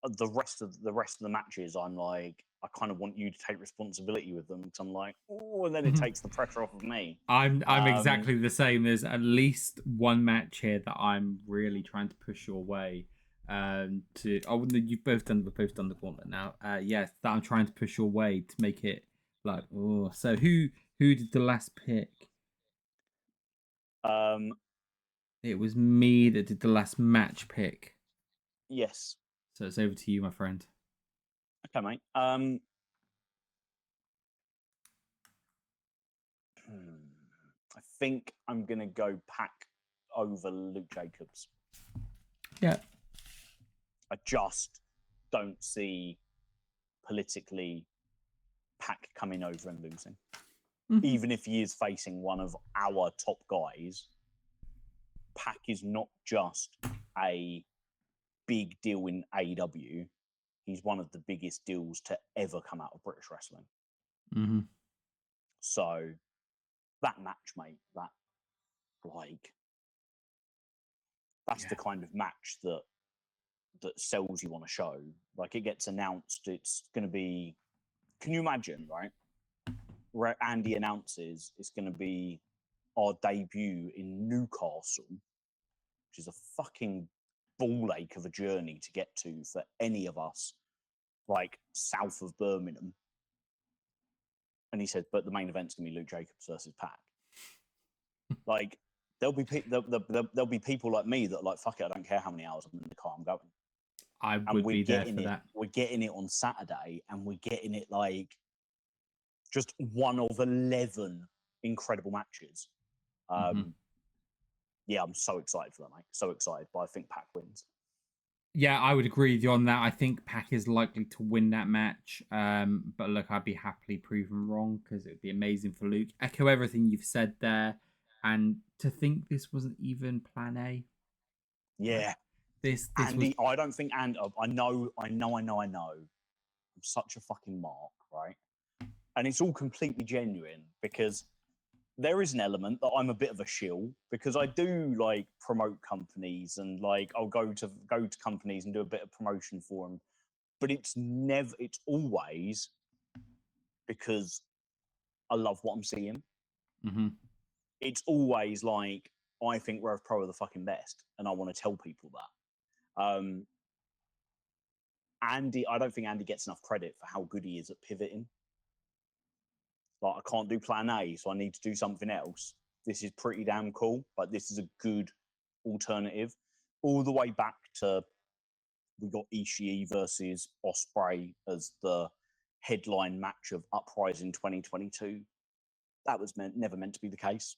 the rest of the matches, I'm like, I kind of want you to take responsibility with them. Because I'm like, oh, and then it takes the pressure off of me.
I'm exactly the same. There's at least one match here that I'm really trying to push your way. You've both done the gauntlet now. Yes, that I'm trying to push your way to make it like, oh. So who did the last pick? It was me that did the last match pick.
Yes.
So it's over to you, my friend.
Okay, mate. I think I'm gonna go Pac over Luke Jacobs.
Yeah.
I just don't see politically Pac coming over and losing. Even if he is facing one of our top guys, Pac is not just a big deal in AEW. He's one of the biggest deals to ever come out of British wrestling. So that match, mate, that's the kind of match that sells you on a show. Like, it gets announced, it's going to be, can you imagine, right? Where Andy announces it's going to be our debut in Newcastle, which is a fucking ball ache of a journey to get to for any of us, like south of Birmingham. And he said, but the main event's going to be Luke Jacobs versus Pac. Like, there'll be people like me that are like, fuck it, I don't care how many hours I'm in the car, I'm going.
I would be there for that.
We're getting it on Saturday, and we're getting it like just one of 11 incredible matches. Yeah, I'm so excited for that, mate. So excited, but I think Pac wins.
Yeah, I would agree with you on that. I think Pac is likely to win that match. But look, I'd be happily proven wrong because it would be amazing for Luke. Echo everything you've said there. And to think this wasn't even plan A.
Yeah.
This
Andy, I don't think, and I know. I'm such a fucking mark, right? And it's all completely genuine because there is an element that I'm a bit of a shill because I do like promote companies and like I'll go to companies and do a bit of promotion for them, but it's always because I love what I'm seeing. It's always like, I think Rev Pro are the fucking best, and I want to tell people that. Andy, I don't think Andy gets enough credit for how good he is at pivoting. Like, I can't do plan A, so I need to do something else. This is pretty damn cool, but this is a good alternative. All the way back to, we got Ishii versus Ospreay as the headline match of Uprising 2022. That was never meant to be the case.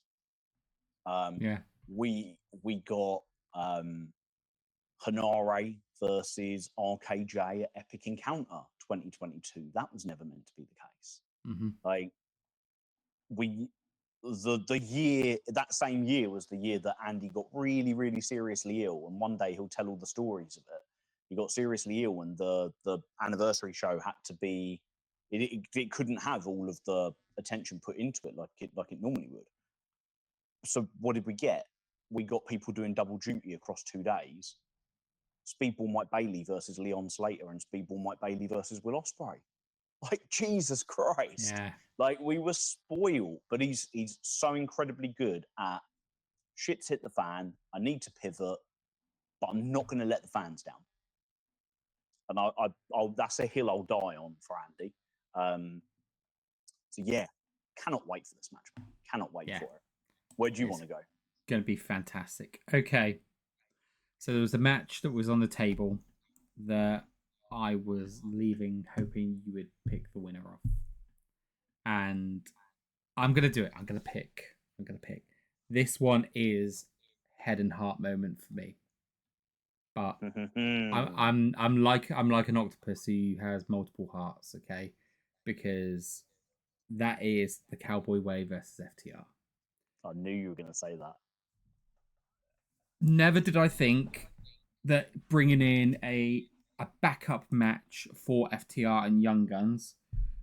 We got Hanare versus RKJ at Epic Encounter 2022. That was never meant to be the case. Like, that same year was the year that Andy got really, really seriously ill, and one day he'll tell all the stories of it. He got seriously ill, and the anniversary show had to be, it couldn't have all of the attention put into it like it normally would. So what did we get? We got people doing double duty across 2 days. Speedball Mike Bailey versus Leon Slater, and Speedball Mike Bailey versus Will Ospreay. Like, Jesus Christ.
Yeah.
Like, we were spoiled, but he's so incredibly good at shit's hit the fan. I need to pivot, but I'm not going to let the fans down. And I'll that's a hill I'll die on for Andy. So yeah, cannot wait for this match. Cannot wait for it. Where do you want to go?
Going to be fantastic. Okay. So there was a match that was on the table that I was leaving hoping you would pick the winner of. And I'm going to do it. I'm going to pick. This one is head and heart moment for me. But I'm like an octopus who has multiple hearts, okay? Because that is the Cowboy Way versus FTR.
I knew you were going to say that.
Never did I think that bringing in a a backup match for FTR and Young Guns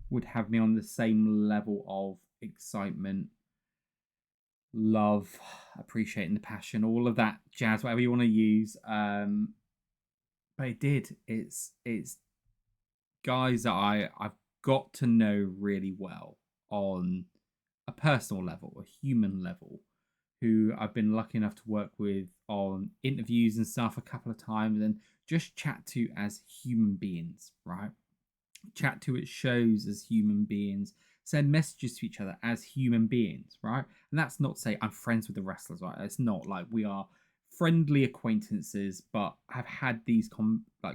would have me on the same level of excitement, love, appreciating the passion, all of that jazz, whatever you want to use. But it did. It's guys that I've got to know really well on a personal level, a human level, who I've been lucky enough to work with on interviews and stuff a couple of times and just chat to as human beings, right? Chat to at shows as human beings, send messages to each other as human beings, right? And that's not to say I'm friends with the wrestlers, right? It's not like we are friendly acquaintances, but I've had these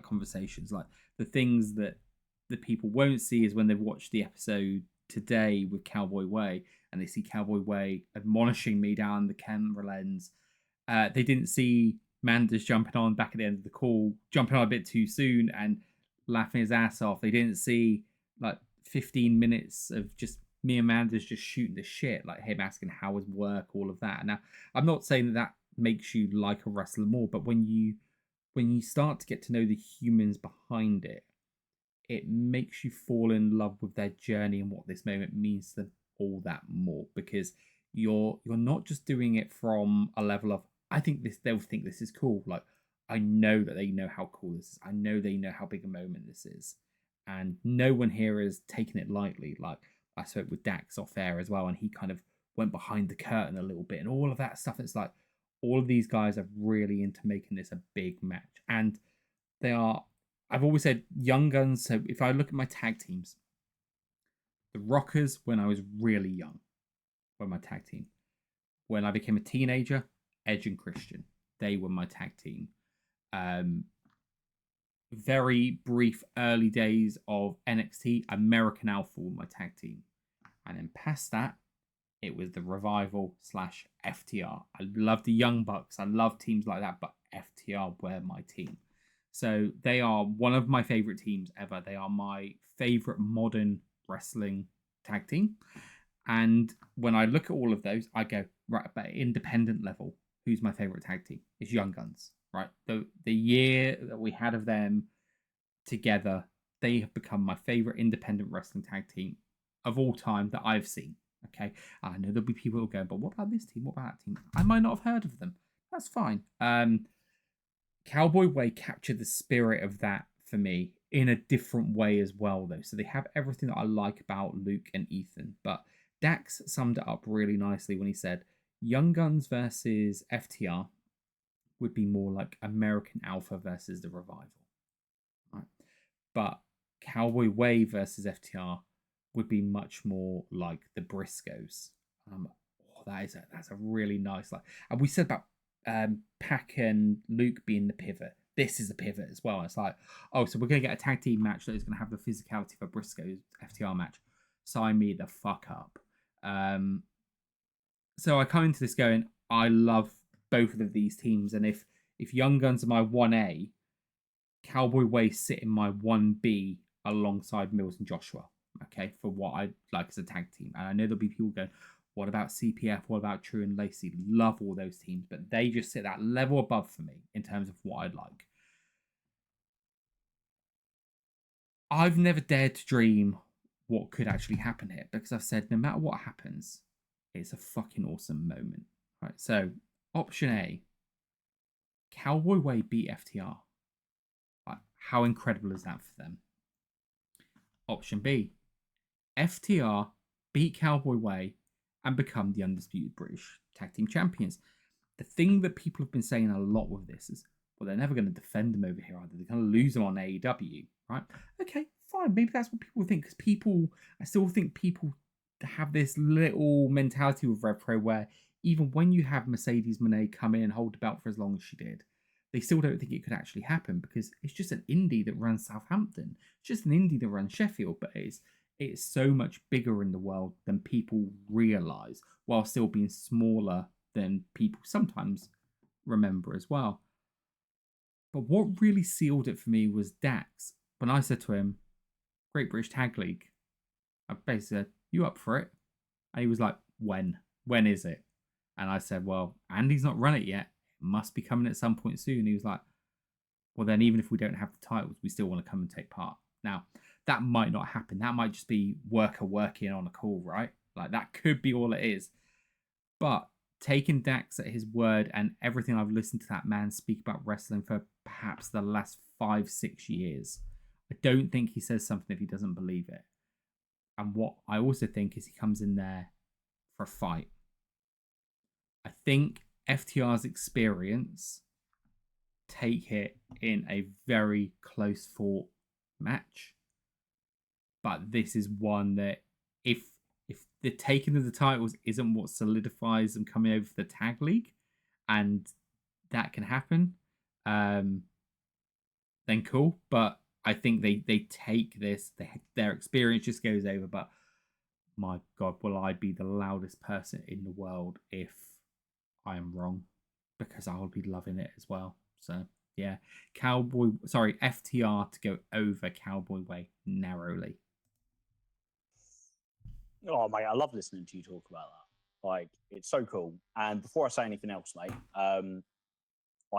conversations. Like the things that the people won't see is when they've watched the episode today with Cowboy Way and they see Cowboy Way admonishing me down the camera lens. They didn't see Manders jumping on back at the end of the call, jumping on a bit too soon and laughing his ass off. They didn't see like 15 minutes of just me and Manders just shooting the shit, like him asking how was work, all of that. Now, I'm not saying that makes you like a wrestler more, but when you start to get to know the humans behind it, it makes you fall in love with their journey and what this moment means to them all that more, because you're not just doing it from a level of I think they'll think this is cool. Like I know that they know how cool this is. I know they know how big a moment this is. And no one here is taking it lightly. Like I spoke with Dax off air as well, and he kind of went behind the curtain a little bit and all of that stuff. It's like all of these guys are really into making this a big match. And they are, I've always said Young Guns. So if I look at my tag teams, the Rockers, when I was really young, were my tag team. When I became a teenager, Edge and Christian, they were my tag team. Very brief early days of NXT, American Alpha were my tag team. And then past that, it was the Revival / FTR. I love the Young Bucks. I love teams like that, but FTR were my team. So they are one of my favorite teams ever. They are my favorite modern wrestling tag team. And when I look at all of those, I go, right, at independent level, who's my favorite tag team? It's Young Guns, right? The year that we had of them together, they have become my favorite independent wrestling tag team of all time that I've seen. Okay, I know there'll be people who go, but what about this team? What about that team? I might not have heard of them. That's fine. Cowboy Way captured the spirit of that for me in a different way as well, though. So they have everything that I like about Luke and Ethan. But Dax summed it up really nicely when he said Young Guns versus FTR would be more like American Alpha versus the Revival. Right? But Cowboy Way versus FTR would be much more like the Briscoes. That's a really nice and we said about Pac and Luke being the pivot. This is the pivot as well. It's like, oh, so we're gonna get a tag team match that is gonna have the physicality of a Briscoes FTR match. Sign me the fuck up. So I come into this going, I love both of these teams, and if Young Guns are my 1A, Cowboy Way sit in my 1B alongside Mills and Joshua. Okay, for what I like as a tag team. And I know there'll be people going, what about CPF? What about True and Lacey? Love all those teams, but they just sit that level above for me in terms of what I'd like. I've never dared to dream what could actually happen here, because I've said no matter what happens, it's a fucking awesome moment. Right, so option A, Cowboy Way beat FTR. Like, how incredible is that for them? Option B, FTR beat Cowboy Way and become the undisputed British tag team champions. The thing that people have been saying a lot with this is, well, they're never going to defend them over here either. They're going to lose them on AEW, right? Okay, fine. Maybe that's what people think, because I still think people have this little mentality with RevPro where even when you have Mercedes Moné come in and hold the belt for as long as she did, they still don't think it could actually happen because it's just an indie that runs Southampton. It's just an indie that runs Sheffield, but it's so much bigger in the world than people realize, while still being smaller than people sometimes remember as well. But what really sealed it for me was Dax. When I said to him, Great British Tag League, I basically said, you up for it? And he was like, when? When is it? And I said, well, Andy's not run it yet. It must be coming at some point soon. He was like, well, then even if we don't have the titles, we still want to come and take part. Now, that might not happen. That might just be worker working on a call, right? Like, that could be all it is. But taking Dax at his word and everything I've listened to that man speak about wrestling for perhaps the last 5-6 years, I don't think he says something if he doesn't believe it. And what I also think is he comes in there for a fight. I think FTR's experience take it in a very close fought match. But this is one that if the taking of the titles isn't what solidifies them coming over for the tag league, and that can happen, then cool. But I think they take this, their experience just goes over. But my God, will I be the loudest person in the world if I am wrong? Because I'll be loving it as well. So yeah, FTR to go over Cowboy Way narrowly.
Oh mate, I love listening to you talk about that. Like, it's so cool. And before I say anything else, mate, I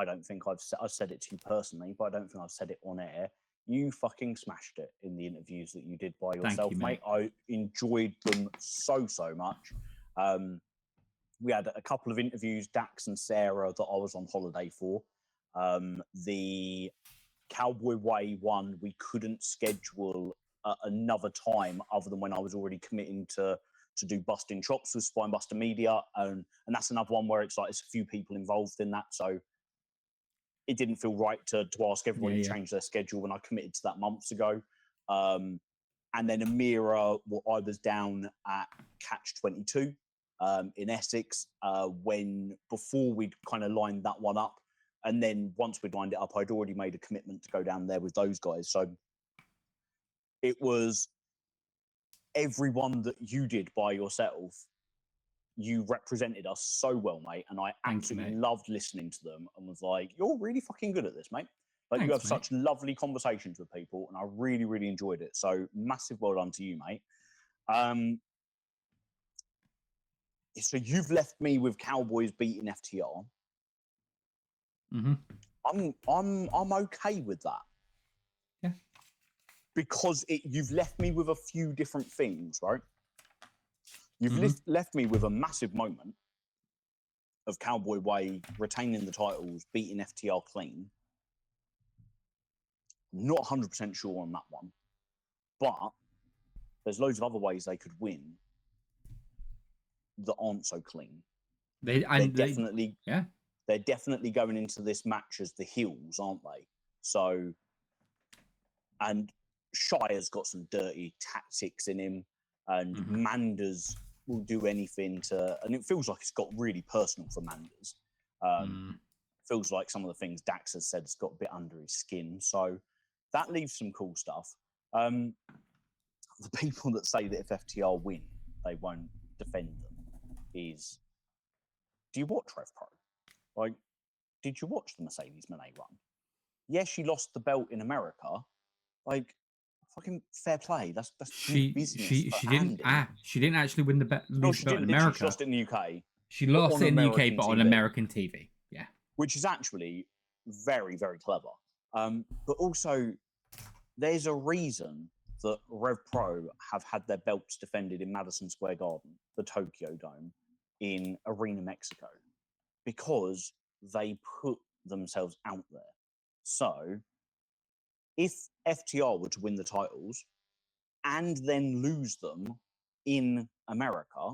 don't think I've said it to you personally, but I don't think I've said it on air. You fucking smashed it in the interviews that you did by yourself, mate. I enjoyed them so much. We had a couple of interviews, Dax and Sarah, that I was on holiday for. The Cowboy Way one, we couldn't schedule another time other than when I was already committing to do Busting Chops with Spinebuster Media, and that's another one where it's like there's a few people involved in that, so it didn't feel right to ask everybody to change their schedule when I committed to that months ago. And then Amira, I was down at Catch 22 in Essex before we'd kind of lined that one up, and then once we'd lined it up, I'd already made a commitment to go down there with those guys. So it was everyone that you did by yourself. You represented us so well, mate, and I absolutely loved listening to them and was like, you're really fucking good at this, mate. Like, you have such lovely conversations with people, and I really, really enjoyed it. So massive well done to you, mate. So you've left me with Cowboys beating FTR.
Mm-hmm.
I'm okay with that.
Yeah.
Because you've left me with a few different things, right? You've left me with a massive moment of Cowboy Way retaining the titles, beating FTR clean. I'm not 100% sure on that one, but there's loads of other ways they could win that aren't so clean. They're definitely going into this match as the heels, aren't they? So, and Shire's got some dirty tactics in him, and Manders will do anything and it feels like it's got really personal for Manders. Feels like some of the things Dax has said has got a bit under his skin. So that leaves some cool stuff. The people that say that if FTR win, they won't defend them is, do you watch Rev Pro? Like, did you watch the Mercedes Moné run? Yes, she lost the belt in America. Like, fucking fair play. That's
she
business.
She didn't actually win the belt.
No, she didn't.
In America.
She lost it in the UK.
She lost it in the UK, but on American TV. Yeah,
which is actually very, very clever. But also, there's a reason that Rev Pro have had their belts defended in Madison Square Garden, the Tokyo Dome, in Arena Mexico, because they put themselves out there. So, if FTR were to win the titles and then lose them in America,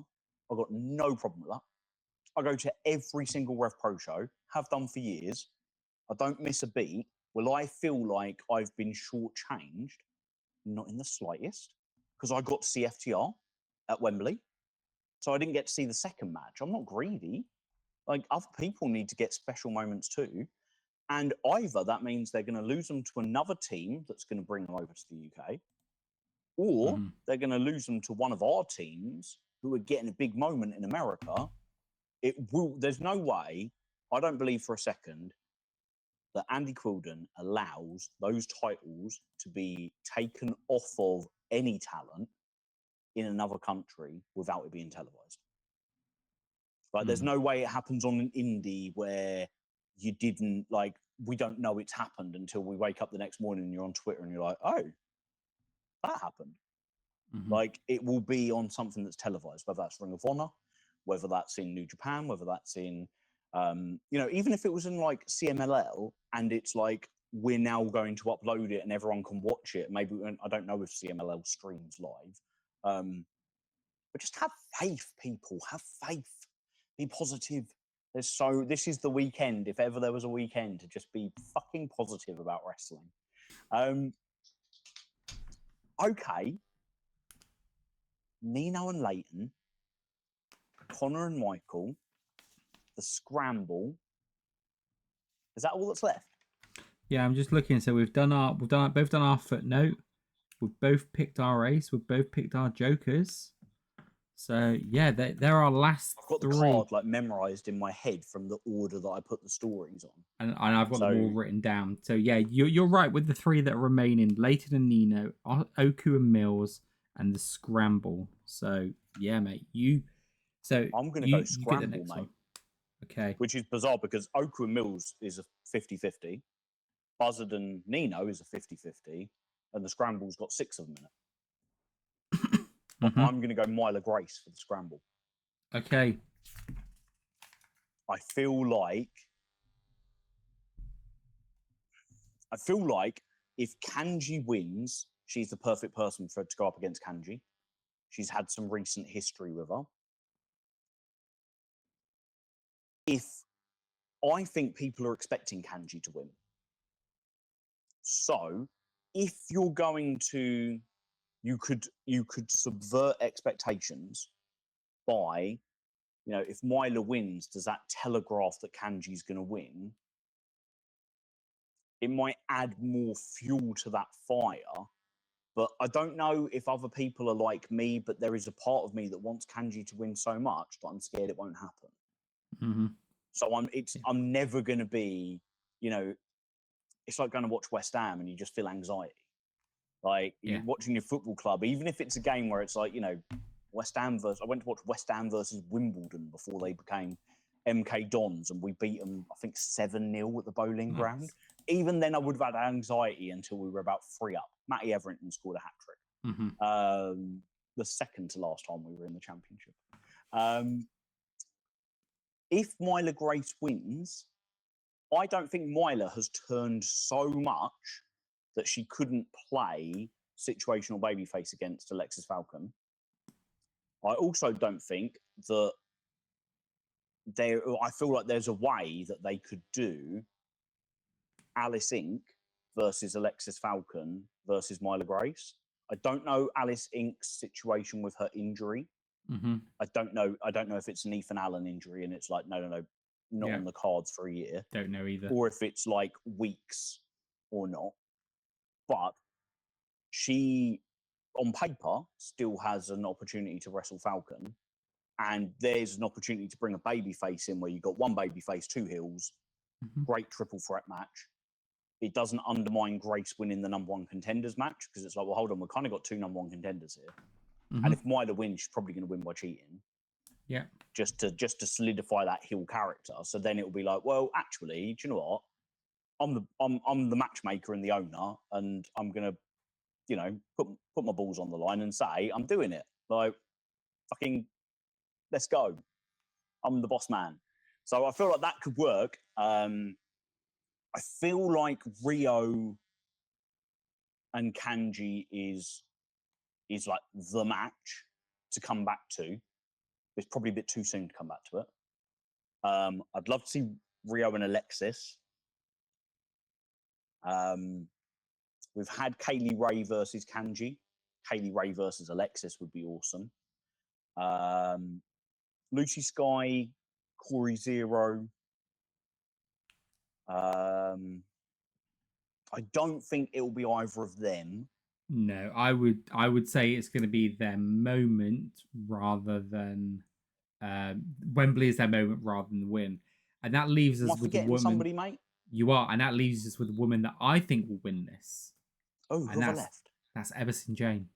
I've got no problem with that. I go to every single Rev Pro show, have done for years. I don't miss a beat. Will I feel like I've been shortchanged? Not in the slightest, because I got to see FTR at Wembley. So I didn't get to see the second match. I'm not greedy. Like, other people need to get special moments too. And either that means they're going to lose them to another team that's going to bring them over to the UK, or they're going to lose them to one of our teams who are getting a big moment in America. There's no way, I don't believe for a second, that Andy Quildan allows those titles to be taken off of any talent in another country without it being televised. Like, there's no way it happens on an indie where you didn't, like, we don't know it's happened until we wake up the next morning and you're on Twitter and you're like, oh, that happened. Like, it will be on something that's televised, whether that's Ring of Honor, whether that's in New Japan, whether that's in, even if it was in like CMLL and it's like, we're now going to upload it and everyone can watch it. Maybe, I don't know if CMLL streams live, but just have faith, people. Have faith. Be positive. This is the weekend, if ever there was a weekend, to just be fucking positive about wrestling. Okay. Nino and Leighton, Connor and Michael, the Scramble. Is that all that's left?
Yeah, I'm just looking. So we've both done our footnote. We've both picked our ace. We've both picked our jokers. So yeah, they're our last.
I've got the card like memorized in my head from the order that I put the stories on,
and I've got them all written down. So yeah, you're right with the three that are remaining: Leighton and Nino, Oku and Mills, and the Scramble. So yeah, mate, I'm gonna go Scramble, mate. One. Okay.
Which is bizarre because Oku and Mills is a 50-50, Buzzard and Nino is a 50-50, and the Scramble's got 6 of them in it. I'm going to go Myla Grace for the Scramble.
Okay.
I feel like if Kanji wins, she's the perfect person for her to go up against Kanji. She's had some recent history with her. I think people are expecting Kanji to win. So, if you're going to, you could subvert expectations by, if Myla wins, does that telegraph that Kanji's going to win? It might add more fuel to that fire. But I don't know if other people are like me, but there is a part of me that wants Kanji to win so much that I'm scared it won't happen. So I'm never going to be, it's like going to watch West Ham and you just feel anxiety. Like you're watching your football club, even if it's a game where it's like, West Ham I went to watch West Ham versus Wimbledon before they became MK Dons and we beat them, I think 7-0 at the Bowling Ground. Even then I would have had anxiety until we were about 3 up. Matty Everington scored a hat-trick. The second to last time we were in the championship. If Myla Grace wins, I don't think Myla has turned so much that she couldn't play situational babyface against Alexis Falcon. I also don't think that I feel like there's a way that they could do Alice Inc. versus Alexis Falcon versus Myla Grace. I don't know Alice Inc.'s situation with her injury. I don't know if it's an Ethan Allen injury and it's like, no, not on the cards for a year.
Don't know either.
Or if it's like weeks or not. But she, on paper, still has an opportunity to wrestle Falcon. And there's an opportunity to bring a baby face in where you've got one baby face, 2 heels, great triple threat match. It doesn't undermine Grace winning the number 1 contenders match because it's like, well, hold on, we've kind of got 2 number 1 contenders here. And if Myla wins, she's probably going to win by cheating.
Yeah.
Just to solidify that heel character. So then it will be like, well, actually, do you know what? I'm the matchmaker and the owner, and I'm gonna, put my balls on the line and say I'm doing it. Like, fucking, let's go. I'm the boss man. So I feel like that could work. I feel like Rio and Kanji is like the match to come back to. It's probably a bit too soon to come back to it. I'd love to see Rio and Alexis. We've had Kaylee Ray versus Kanji. Kaylee Ray versus Alexis would be awesome. Lucy Sky, Corey Zero. I don't think it will be either of them.
No, I would say it's going to be their moment rather than Wembley is their moment rather than the win, and that leaves us with a woman.
Somebody, mate.
You are, and that leaves us with a woman that I think will win this.
Oh, who have I left?
That's Emerson Jane.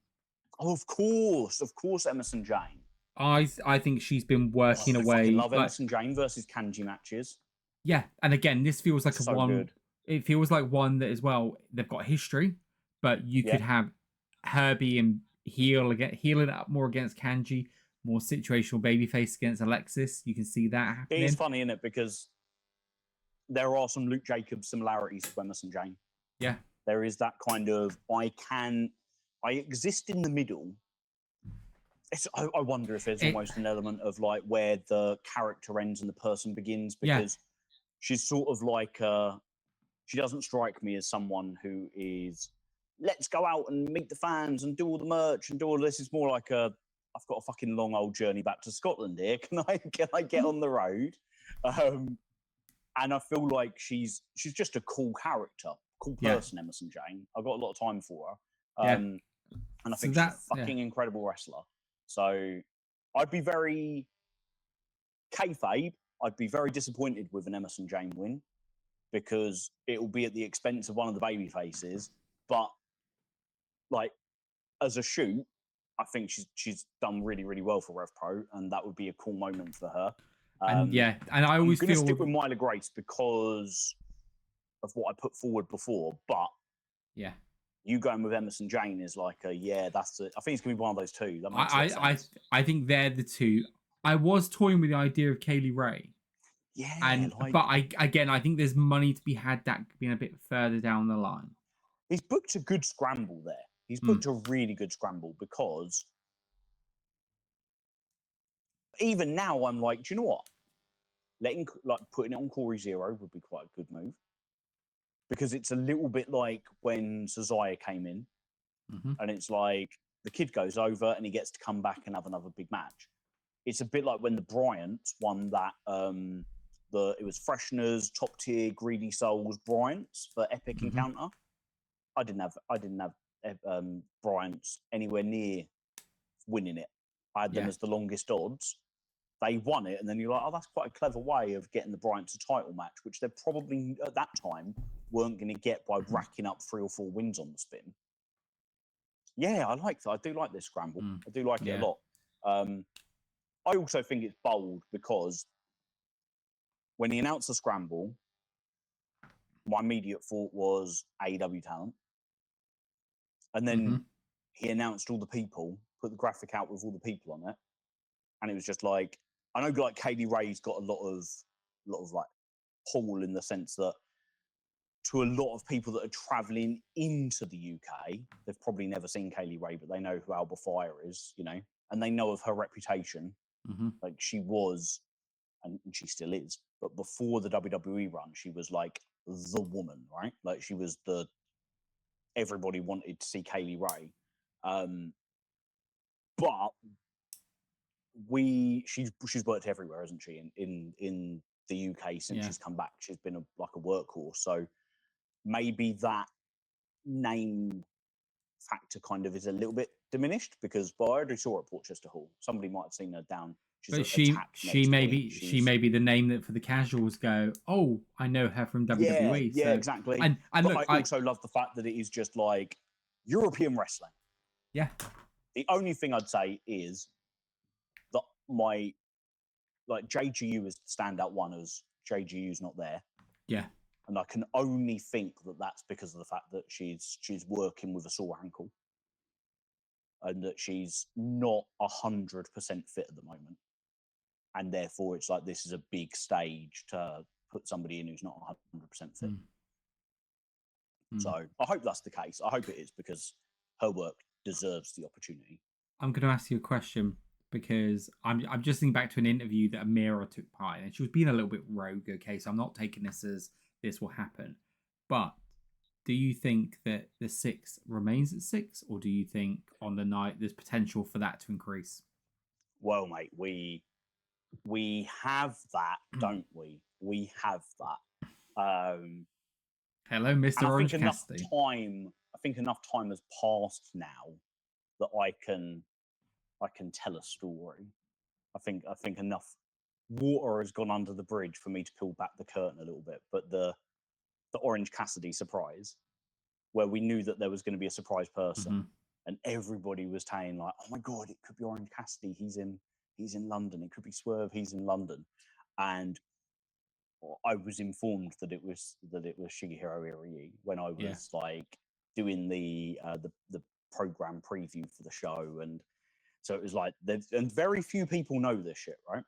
Oh, of course, Emerson Jane.
I think she's been working away.
I love Emerson Jane versus Kanji matches.
Yeah, and again, this feels like
so good.
it feels like one that as well they've got history, but you
Yeah,
could have Herbie and healing up more against Kanji, more situational babyface against Alexis. You can see that
it is
happening.
funny, isn't it? Because there are some Luke Jacobs similarities to Emerson Jane.
Yeah.
There is that kind of I exist in the middle. I wonder if there's almost an element of like where the character ends and the person begins, because she's sort of like she doesn't strike me as someone who is, let's go out and meet the fans and do all the merch and do all this. It's more like I've got a fucking long old journey back to Scotland here. Can I get on the road? And I feel like she's just a cool character, cool person, Emerson Jane. I've got a lot of time for her. And I think she's a fucking incredible wrestler. So I'd be very kayfabe. I'd be very disappointed with an Emerson Jane win, because it will be at the expense of one of the baby faces. But like as a shoot, I think she's done really, really well for Rev Pro, and that would be a cool moment for her.
And I always
I'm gonna
feel
stick with Myla Grace because of what I put forward before, but you going with Emerson Jane is like that's it. I think it's gonna be one of those two. That makes sense.
I think they're the two. I was toying with the idea of Kaylee Ray.
Yeah,
but I think there's money to be had that being a bit further down the line.
He's booked a good scramble there. He's booked a really good scramble, because even now I'm like, do you know what? Putting it on Corey Zero would be quite a good move, because it's a little bit like when Cesare came in, and it's like the kid goes over and he gets to come back and have another big match. It's a bit like when the Bryants won that. It was Freshners, Top Tier, Greedy Souls, Bryants for Epic Encounter. I didn't have Bryants anywhere near winning it. I had them as the longest odds. They won it, and then you're like, oh, that's quite a clever way of getting the Bryants a title match, which they probably at that time weren't going to get by racking up 3 or 4 wins on the spin. Yeah, I like that. I do like this scramble. I do like it a lot. I also think it's bold because when he announced the scramble, my immediate thought was AEW talent. And then he announced all the people, put the graphic out with all the people on it. And it was just like, I know like Kaylee Ray's got a lot of like pull, in the sense that to a lot of people that are traveling into the UK, they've probably never seen Kaylee Ray, but they know who Alba Fire is, and they know of her reputation. Like she was, and she still is, but before the WWE run, she was like the woman, right? Like she was everybody wanted to see Kaylee Ray. But she's worked everywhere, hasn't she? In the UK since she's come back, she's been like a workhorse. So maybe that name factor kind of is a little bit diminished, because I already saw her at Portchester Hall. Somebody might have seen her down.
But she may be the name that for the casuals go, oh, I know her from WWE.
Yeah, exactly.
And
but look, I also love the fact that it is just like European wrestling.
Yeah.
The only thing I'd say is that my JGU is the standout one, as JGU's not there.
Yeah.
And I can only think that that's because of the fact that she's working with a sore ankle, and that she's not 100% fit at the moment. And therefore, it's like this is a big stage to put somebody in who's not 100% fit. So I hope that's the case. I hope it is, because her work deserves the opportunity.
I'm going to ask you a question, because I'm just thinking back to an interview that Amira took part in, and she was being a little bit rogue. Okay, so I'm not taking this as this will happen. But do you think that the 6 remains at 6, or do you think on the night there's potential for that to increase?
Well, mate, we have that, don't we? We have that.
Hello, Mr. Orange Cassidy.
I think enough time has passed now that I can tell a story. I think enough water has gone under the bridge for me to peel back the curtain a little bit. But the Orange Cassidy surprise, where we knew that there was going to be a surprise person, and everybody was saying like, "Oh my god, it could be Orange Cassidy. He's in London. It could be Swerve. He's in London." And I was informed that it was Shigehiro Irie when I
Yeah.
was like doing the program preview for the show, and so it was like and very few people know this shit, right?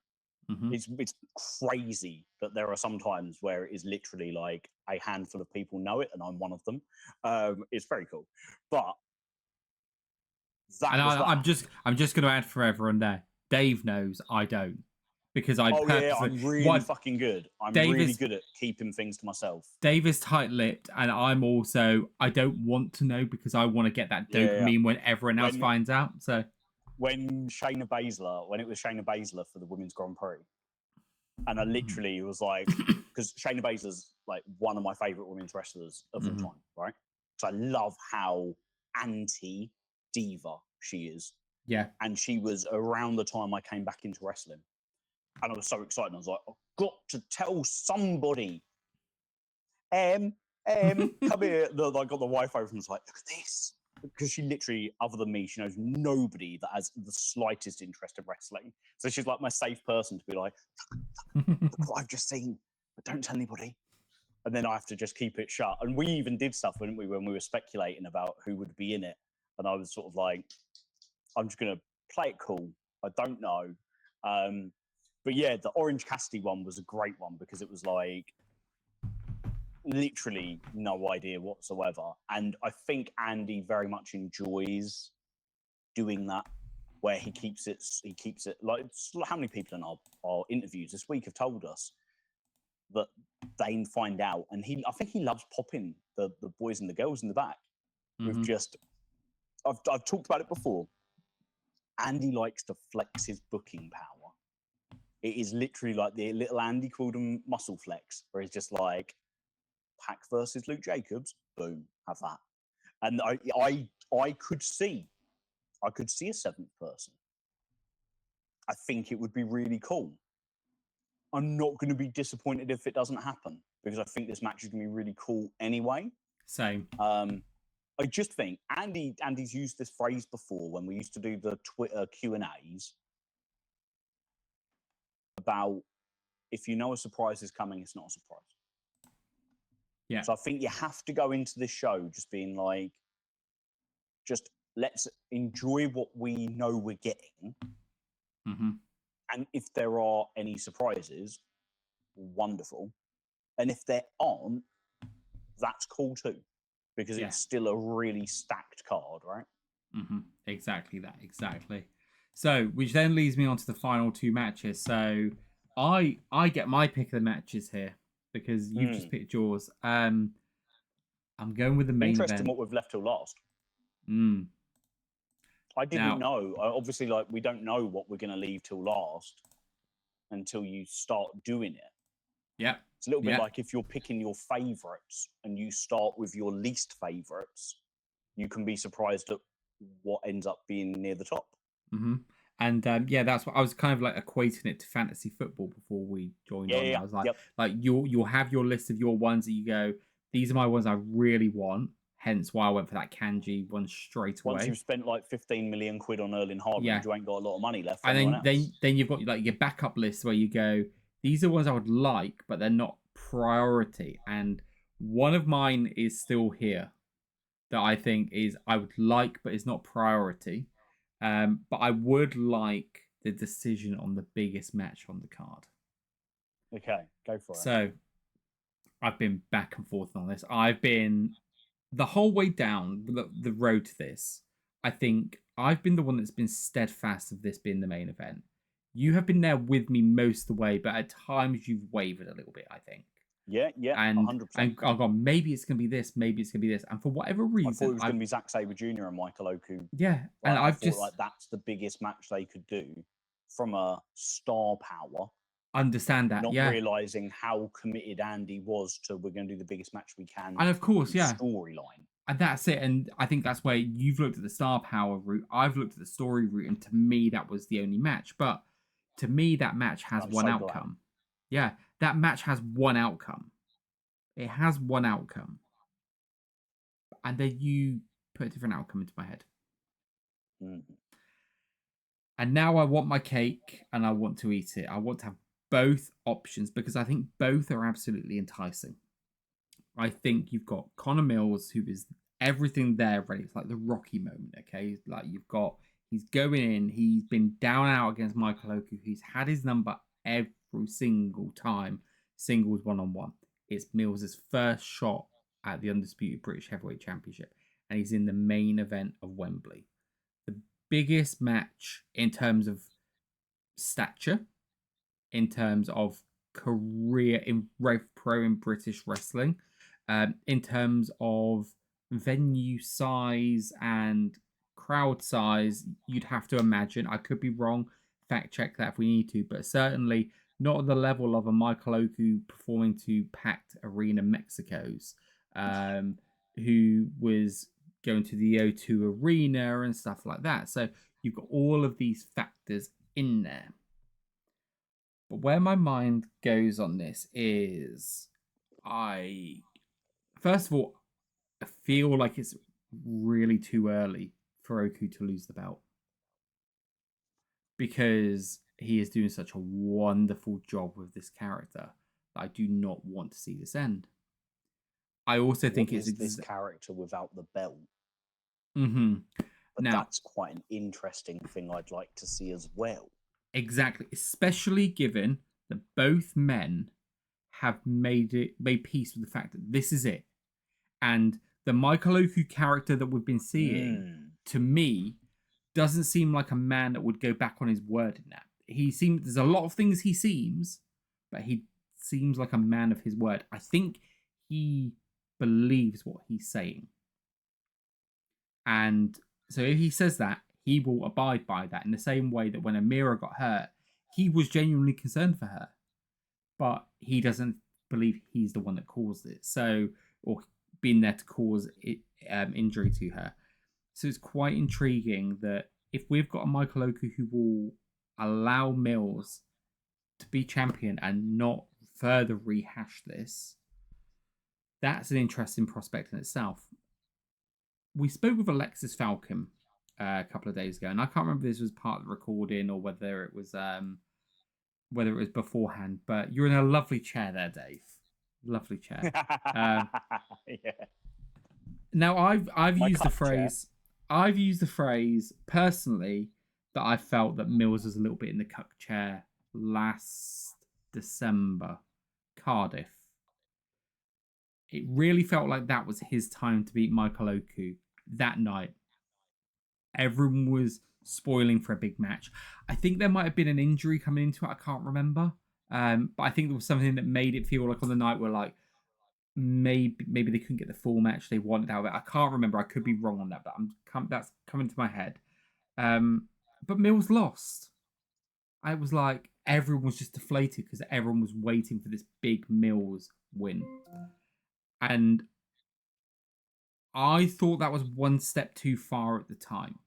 Mm-hmm.
It's crazy that there are some times where it is literally like a handful of people know it, and I'm one of them. It's very cool, but that
And
was that.
I'm just going to add for everyone there. Dave knows, I don't, because I
Oh yeah,
purposely
I'm really fucking good. I'm
Dave
really
is
good at keeping things to myself.
Dave is tight-lipped, and I'm also I don't want to know because I want to get that dopamine when everyone else finds out. So
when Shayna Baszler, when it was Shayna Baszler for the Women's Grand Prix, and I literally was like, because Shayna Baszler's like one of my favorite women's wrestlers of all time, right? So I love how anti-diva she is.
yeah,
And she was around the time I came back into wrestling. And I was so excited. I was like, I've got to tell somebody. Come here. I got the Wi-Fi and was like, look at this. Because she literally, other than me, she knows nobody that has the slightest interest in wrestling. So she's like my safe person to be like, look what I've just seen, but don't tell anybody. And then I have to just keep it shut. And we even did stuff, when we were speculating about who would be in it. And I was sort of like, I'm just going to play it cool. I don't know. But yeah, the Orange Cassidy one was a great one because it was like literally no idea whatsoever. And I think Andy very much enjoys doing that, where he keeps it like, how many people in our interviews this week have told us that they find out, and I think he loves popping the boys and the girls in the back. We've just, I've talked about it before. Andy likes to flex his booking power. It is literally like the little Andy called him muscle flex, where he's just like, Pac versus Luke Jacobs, boom, have that. And I could see a seventh person. I think it would be really cool. I'm not going to be disappointed if it doesn't happen, because I think this match is going to be really cool anyway.
Same.
I just think Andy's used this phrase before when we used to do the Twitter Q&As about, if you know a surprise is coming, it's not a surprise.
Yeah.
So I think you have to go into this show just being like, just let's enjoy what we know we're getting. And if there are any surprises, wonderful. And if there aren't, that's cool too, because it's still a really stacked card, right?
Exactly that. Exactly. So, which then leads me on to the final two matches. So, I get my pick of the matches here because you've just picked yours. I'm going with the main event.
Interesting what we've left till last. I didn't know. Obviously, like, we don't know what we're going to leave till last until you start doing it.
Yeah.
It's a little bit like if you're picking your favourites and you start with your least favourites, you can be surprised at what ends up being near the top.
And that's what I was kind of like equating it to fantasy football before we joined on. I was like, like you'll have your list of your ones that you go, these are my ones I really want. Hence why I went for that Kanji one straight away.
Once you've spent like 15 million quid on Erling Haaland, you ain't got a lot of money left for
anyone else. Then you've got like your backup list where you go, these are ones I would like, but they're not priority. And one of mine is still here that I think is I would like, but it's not priority. But I would like the decision on the biggest match on the card.
Okay, go for it.
So I've been back and forth on this. I've been the whole way down the road to this. I think I've been the one that's been steadfast of this being the main event. You have been there with me most of the way, but at times you've wavered a little bit, I think.
Yeah,
and
100%.
And I've gone, maybe it's going to be this, maybe it's going to be this. And for whatever reason,
I thought it was going to be Zack Sabre Jr. and Michael Oku.
Yeah, and
I thought like that's the biggest match they could do from a star power.
Understand that,
not realizing how committed Andy was to, we're going to do the biggest match we can.
And of course,
storyline.
And that's it. And I think that's where you've looked at the star power route. I've looked at the story route. And to me, that was the only match. But to me, that match has one outcome. Yeah, that match has one outcome. It has one outcome. And then you put a different outcome into my head. And now I want my cake and I want to eat it. I want to have both options because I think both are absolutely enticing. I think you've got Connor Mills, who is everything there ready. It's like the Rocky moment, okay? Like he's going in, he's been down and out against Michael Oku. He's had his number every single time, singles one-on-one. It's Mills' first shot at the undisputed British Heavyweight Championship, and he's in the main event of Wembley. The biggest match in terms of stature, in terms of career in Rev Pro in British wrestling, in terms of venue size and crowd size. You'd have to imagine, I could be wrong, fact check that if we need to, but certainly not at the level of a Michael Oku performing to packed arena Mexico's, who was going to the O2 Arena and stuff like that. So you've got all of these factors in there. But where my mind goes on this is first of all, I feel like it's really too early for Oku to lose the belt because he is doing such a wonderful job with this character that I do not want to see this end. I also think
it's this character without the belt.
Mm-hmm.
But now, that's quite an interesting thing I'd like to see as well.
Exactly, especially given that both men have made peace with the fact that this is it. And the Michael Oku character that we've been seeing, to me, doesn't seem like a man that would go back on his word in that. There's a lot of things he seems, but he seems like a man of his word. I think he believes what he's saying. And so if he says that, he will abide by that in the same way that when Amira got hurt, he was genuinely concerned for her, but he doesn't believe he's the one that caused it. So, or been there to cause injury to her. So it's quite intriguing that if we've got a Michael Oku who will allow Mills to be champion and not further rehash this, that's an interesting prospect in itself. We spoke with Alexis Falcon a couple of days ago, and I can't remember if this was part of the recording or whether it was beforehand. But you're in a lovely chair there, Dave. Lovely chair.
Yeah.
Now I've used the phrase. I've used the phrase personally that I felt that Mills was a little bit in the cuck chair last December, Cardiff. It really felt like that was his time to beat Michael Oku that night. Everyone was spoiling for a big match. I think there might have been an injury coming into it. I can't remember. But I think there was something that made it feel like on the night where like maybe they couldn't get the full match they wanted out of it. I can't remember. I could be wrong on that, but that's coming to my head. But Mills lost. I was like, everyone was just deflated because everyone was waiting for this big Mills win. And I thought that was one step too far at the time.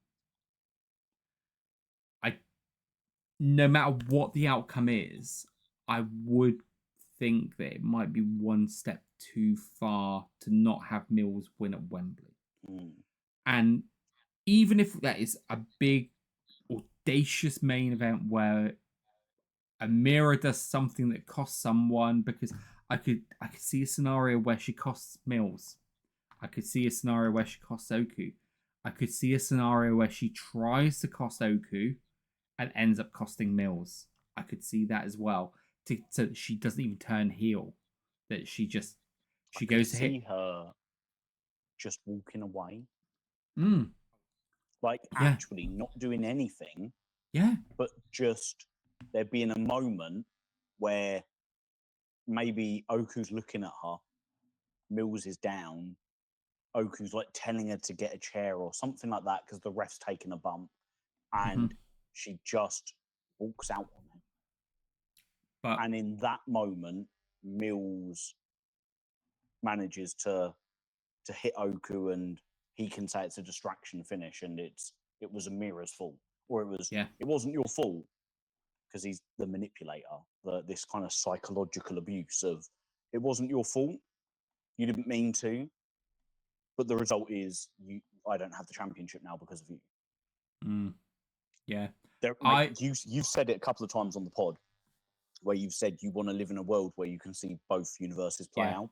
No matter what the outcome is, I would think that it might be one step too far to not have Mills win at Wembley. And even if that is a big, audacious main event where Amira does something that costs someone, because I could see a scenario where she costs Mills. I could see a scenario where she costs Oku. I could see a scenario where she tries to cost Oku and ends up costing Mills. I could see that as well. So that she doesn't even turn heel. That she goes to hit.
See her just walking away.
Yeah.
Actually not doing anything.
Yeah.
But just there being a moment where maybe Oku's looking at her, Mills is down, Oku's like telling her to get a chair or something like that because the ref's taking a bump, and she just walks out on him. And in that moment, Mills manages to hit Oku, and he can say it's a distraction finish, and it was Amira's fault, or it wasn't your fault because he's the manipulator. This kind of psychological abuse of it wasn't your fault, you didn't mean to, but the result is I don't have the championship now because of you.
Yeah.
You've said it a couple of times on the pod. where you've said you want to live in a world where you can see both universes play out.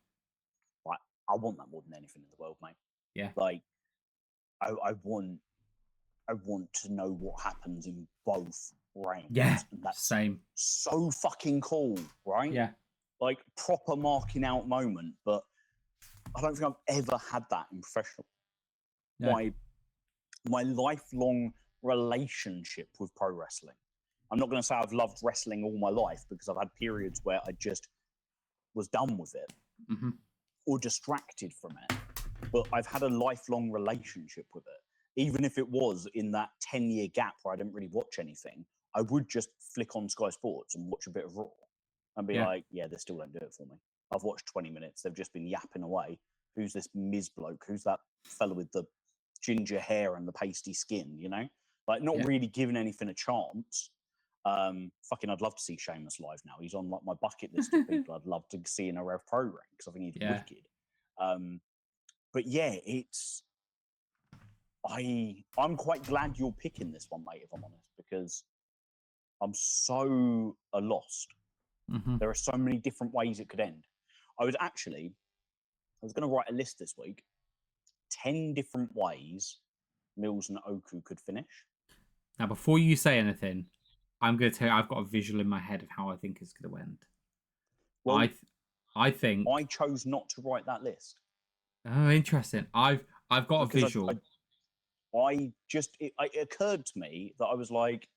Like, I want that more than anything in the world, mate.
Yeah.
Like, I want to know what happens in both realms.
Yeah.
And that's
Same.
so fucking cool, right?
Yeah.
Like, proper marking out moment, but I don't think I've ever had that in professional.
No.
My lifelong relationship with pro wrestling. I'm not going to say I've loved wrestling all my life, because I've had periods where I just was done with it or distracted from it. But I've had a lifelong relationship with it. Even if it was in that 10-year gap where I didn't really watch anything, I would just flick on Sky Sports and watch a bit of Raw and be like, yeah, they still don't do it for me. I've watched 20 minutes. They've just been yapping away. Who's this Miz bloke? Who's that fella with the ginger hair and the pasty skin, you know? Like, not really giving anything a chance. Fucking, I'd love to see Sheamus live now. He's on like my bucket list of people I'd love to see in a Rev Pro ring, because I think he's wicked. But yeah, it's... I'm quite glad you're picking this one, mate, if I'm honest, because I'm so lost. There are so many different ways it could end. I was going to write a list this week, 10 different ways Mills and Oku could finish.
Now, before you say anything, I'm going to tell you, I've got a visual in my head of how I think it's going to end. Well, I think
I chose not to write that list.
Oh, interesting. I've got a visual.
It occurred to me that I was like,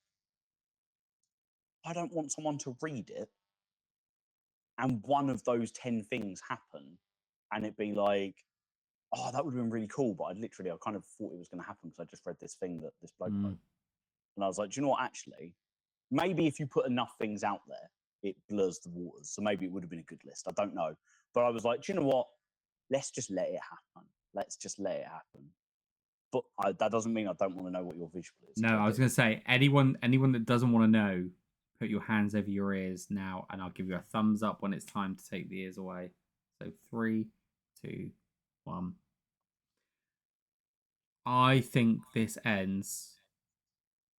I don't want someone to read it and one of those 10 things happen and it be like, oh, that would have been really cool, but I kind of thought it was going to happen because I just read this thing that this bloke wrote. And I was like, do you know what, actually, maybe if you put enough things out there, it blurs the waters. So maybe it would have been a good list. I don't know. But I was like, do you know what? Let's just let it happen. Let's just let it happen. But that doesn't mean I don't want to know what your visual is.
No, I was going to say, anyone that doesn't want to know, put your hands over your ears now, and I'll give you a thumbs up when it's time to take the ears away. So 3, 2, 1. I think this ends.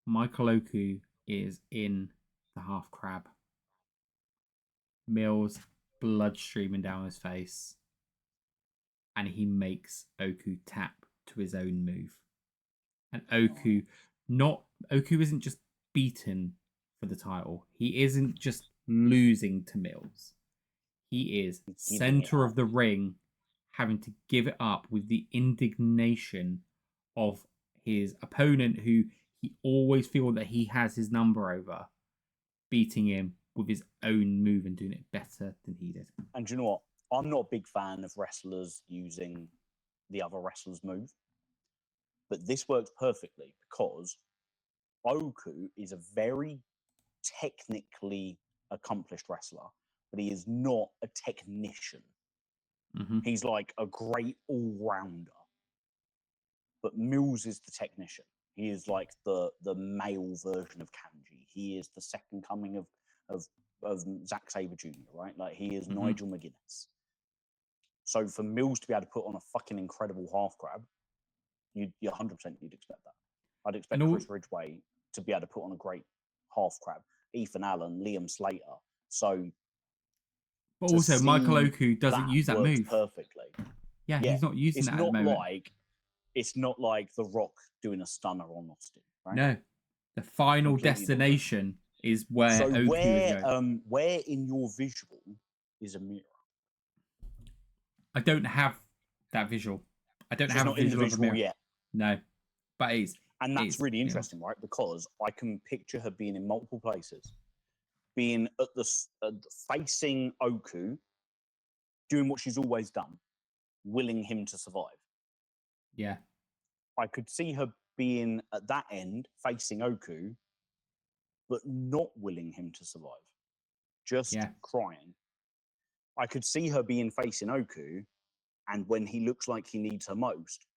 Michael Oku is in the half crab. Mills, blood streaming down his face. And he makes Oku tap to his own move. And Oku isn't just beaten for the title. He isn't just losing to Mills. He is center of the ring, having to give it up with the indignation of his opponent, who he always feels that he has his number over, beating him with his own move and doing it better than he did.
And do you know what? I'm not a big fan of wrestlers using the other wrestler's move. But this works perfectly because Oku is a very technically accomplished wrestler, but he is not a technician. He's like a great all-rounder. But Mills is the technician. He is like the male version of Kanji. He is the second coming of Zack Sabre Jr., right? Like, he is Nigel McGuinness. So for Mills to be able to put on a fucking incredible half crab, you'd 100% you'd expect that. I'd expect Chris Ridgway to be able to put on a great half crab. Ethan Allen, Liam Slater. So,
but also Michael Oku doesn't use that move
perfectly.
Yeah, he's not using that at the moment.
It's not like The Rock doing a stunner on Austin, right?
No, the final destination is where Oku is going.
Where in your visual is a mirror?
I don't have that visual. I don't have a visual of a mirror
yet.
No, but it is.
And that's really interesting, right? Because I can picture her being in multiple places, being at facing Oku, doing what she's always done, willing him to survive.
Yeah.
I could see her being at that end, facing Oku, but not willing him to survive, just crying. I could see her being facing Oku, and when he looks like he needs her most,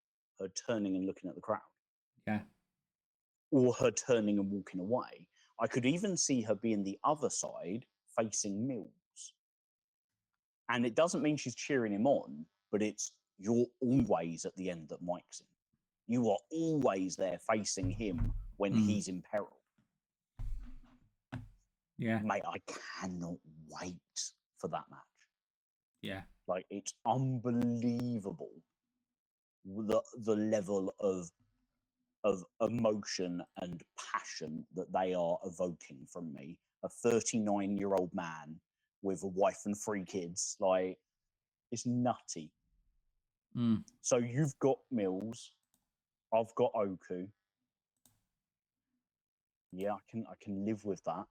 her turning and looking at the crowd.
Yeah.
Or her turning and walking away. I could even see her being the other side, facing Mills. And it doesn't mean she's cheering him on, but it's you're always at the end that Mike's in. You are always there facing him when he's in peril.
Yeah.
Mate, I cannot wait for that match.
Yeah.
Like, it's unbelievable the level of emotion and passion that they are evoking from me. A 39-year-old man with a wife and 3 kids. Like, it's nutty.
Mm.
So you've got Mills, I've got Oku. Yeah, I can live with that.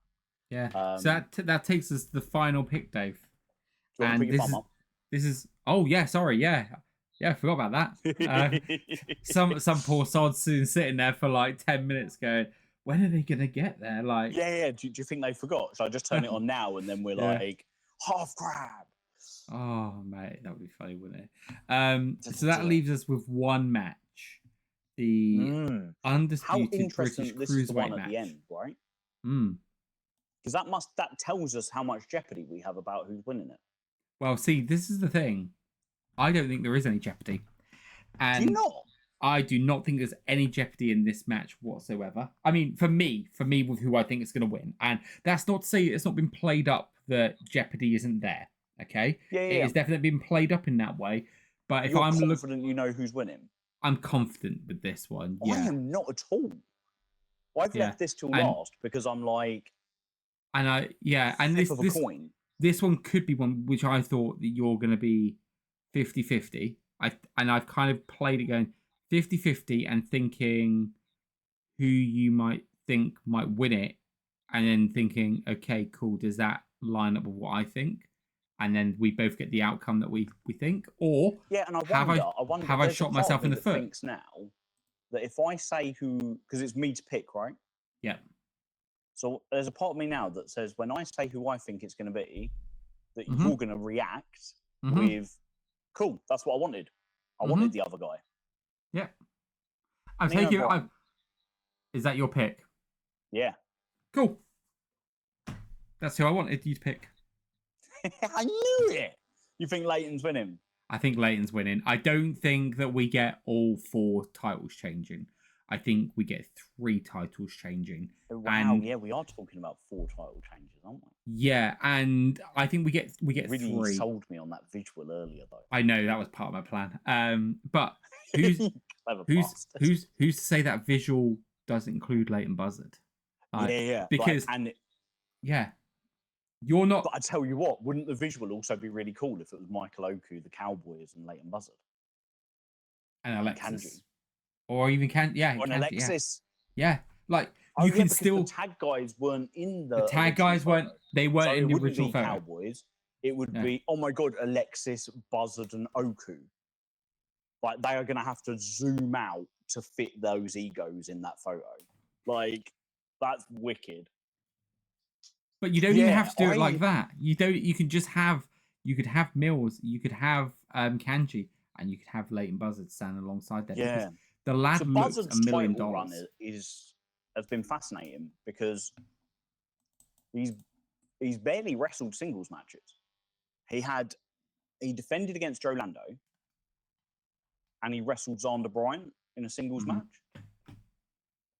Yeah. So that takes us to the final pick, Dave.
Do you want to put your thumb up?
This is. Oh yeah, sorry. Yeah, I forgot about that. Some poor sods sitting there for like 10 minutes, going, when are they gonna get there? Like,
yeah. Do you think they forgot? So I just turn it on now, and then we're like half crab.
Oh mate, that would be funny, wouldn't it? So that leaves us with one match, the undisputed British
this is the one
cruiserweight
at
match.
the end, right?
Mm.
Because that tells us how much jeopardy we have about who's winning it.
Well, see, this is the thing. I don't think there is any jeopardy, and
do you not?
I do not think there's any jeopardy in this match whatsoever. I mean, for me, with who I think is going to win, and that's not to say it's not been played up that jeopardy isn't there. Okay, it has definitely been played up in that way. But if
You're
I'm
confident, you know who's winning.
I'm confident with this one. Yeah,
I am not at all. I've left this till last because I'm like,
and this one could be one which I thought that you're going to be 50-50. I've kind of played it going 50-50 and thinking who you might think might win it, and then thinking, okay, cool, does that line up with what I think? And then we both get the outcome that we think, or
and I wonder
have I shot myself in the foot?
Thinks now that if I say who, because it's me to pick, right?
Yeah.
So there's a part of me now that says when I say who I think it's going to be, that you're going to react with, cool, that's what I wanted. I wanted the other guy.
Yeah. I'm taking it. Is that your pick?
Yeah.
Cool. That's who I wanted you to pick.
I knew it. You think Leighton's winning?
I think Leighton's winning. I don't think that we get all 4 titles changing. I think we get 3 titles changing.
Wow, yeah, we are talking about 4 title changes, aren't we?
Yeah, and I think we get
really
3.
Sold me on that visual earlier, though.
I know that was part of my plan. But who's to say that visual doesn't include Leighton Buzzard? Because you're not.
But I tell you what, wouldn't the visual also be really cool if it was Michael Oku, the Cowboys, and Leighton Buzzard
and Alexis, or even
Alexis?
Yeah, like you can still.
The tag guys weren't in the.
The tag guys weren't. They weren't in the original photo.
Cowboys. It would be, oh my god, Alexis, Buzzard, and Oku. Like, they are going to have to zoom out to fit those egos in that photo. Like, that's wicked.
But you don't even have to do it like that. You don't. You can just have. You could have Mills. You could have Kanji, and you could have Leighton Buzzard stand alongside them.
Yeah.
The lad looks
Buzzard's
$1 million.
Run has been fascinating because he's barely wrestled singles matches. He defended against Joe Lando, and he wrestled Xander Bryant in a singles match.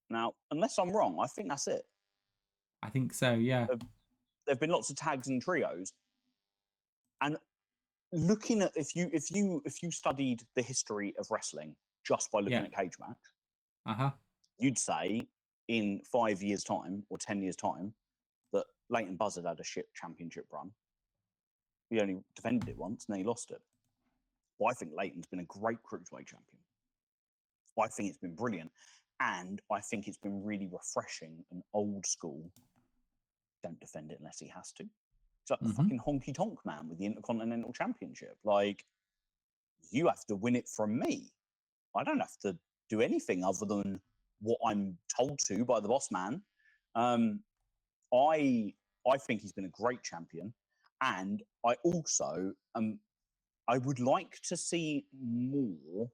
Now, unless I'm wrong, I think that's it.
I think so, yeah.
There've been lots of tags and trios, and looking at if you studied the history of wrestling just by looking at cage match, you'd say in 5 years' time or 10 years' time that Leighton Buzzard had a shit championship run. He only defended it once and then he lost it. Well, I think Leighton's been a great cruiserweight champion. I think it's been brilliant. And I think it's been really refreshing and old school. Don't defend it unless he has to. It's like the fucking honky tonk man with the Intercontinental Championship. Like, you have to win it from me. I don't have to do anything other than what I'm told to by the boss man. I think he's been a great champion. And I also I would like to see more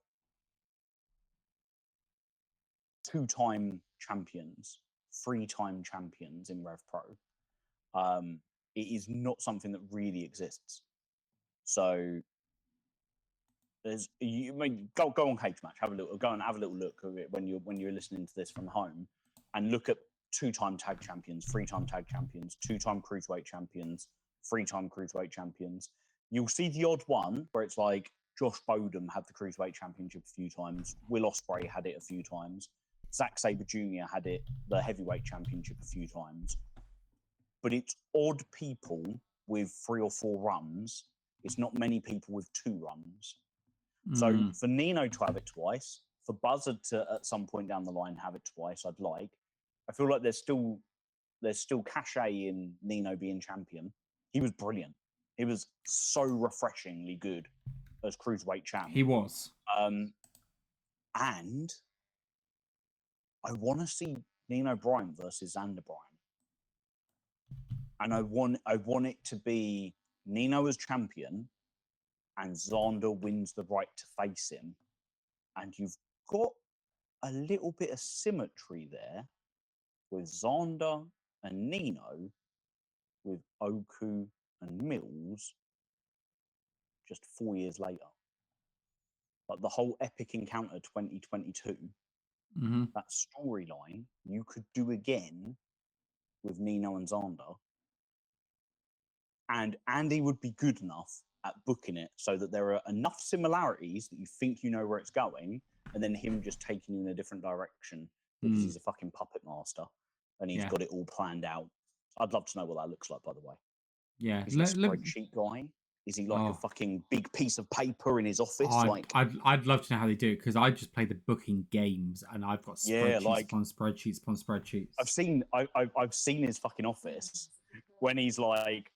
2-time champions, 3-time champions in Rev Pro. It is not something that really exists. So go on Cage Match, go and have a little look at it when you're listening to this from home, and look at 2-time tag champions, 3-time tag champions, 2-time cruiserweight champions, 3-time cruiserweight champions. You'll see the odd one where it's like Josh Bodum had the cruiserweight championship a few times. Will Ospreay had it a few times. Zack Sabre Jr. had it, the heavyweight championship, a few times. But it's odd people with 3 or 4 runs. It's not many people with 2 runs. So for Nino to have it twice, for Buzzard to at some point down the line have it twice, I'd like. I feel like there's still cachet in Nino being champion. He was brilliant. He was so refreshingly good as cruiserweight champ.
He was.
And I want to see Nino Bryan versus Xander Bryan. And I want it to be Nino as champion and Xander wins the right to face him. And you've got a little bit of symmetry there with Xander and Nino, with Oku and Mills just 4 years later. Like the whole Epic Encounter 2022, that storyline you could do again with Nino and Xander. And Andy would be good enough at booking it so that there are enough similarities that you think you know where it's going, and then him just taking you in a different direction because he's a fucking puppet master and he's got it all planned out. I'd love to know what that looks like, by the way.
Yeah.
Is he a spreadsheet guy? Is he like a fucking big piece of paper in his office?
I'd love to know how they do it, because I just play the booking games and I've got spreadsheets upon spreadsheets upon spreadsheets.
I've seen his fucking office when he's like,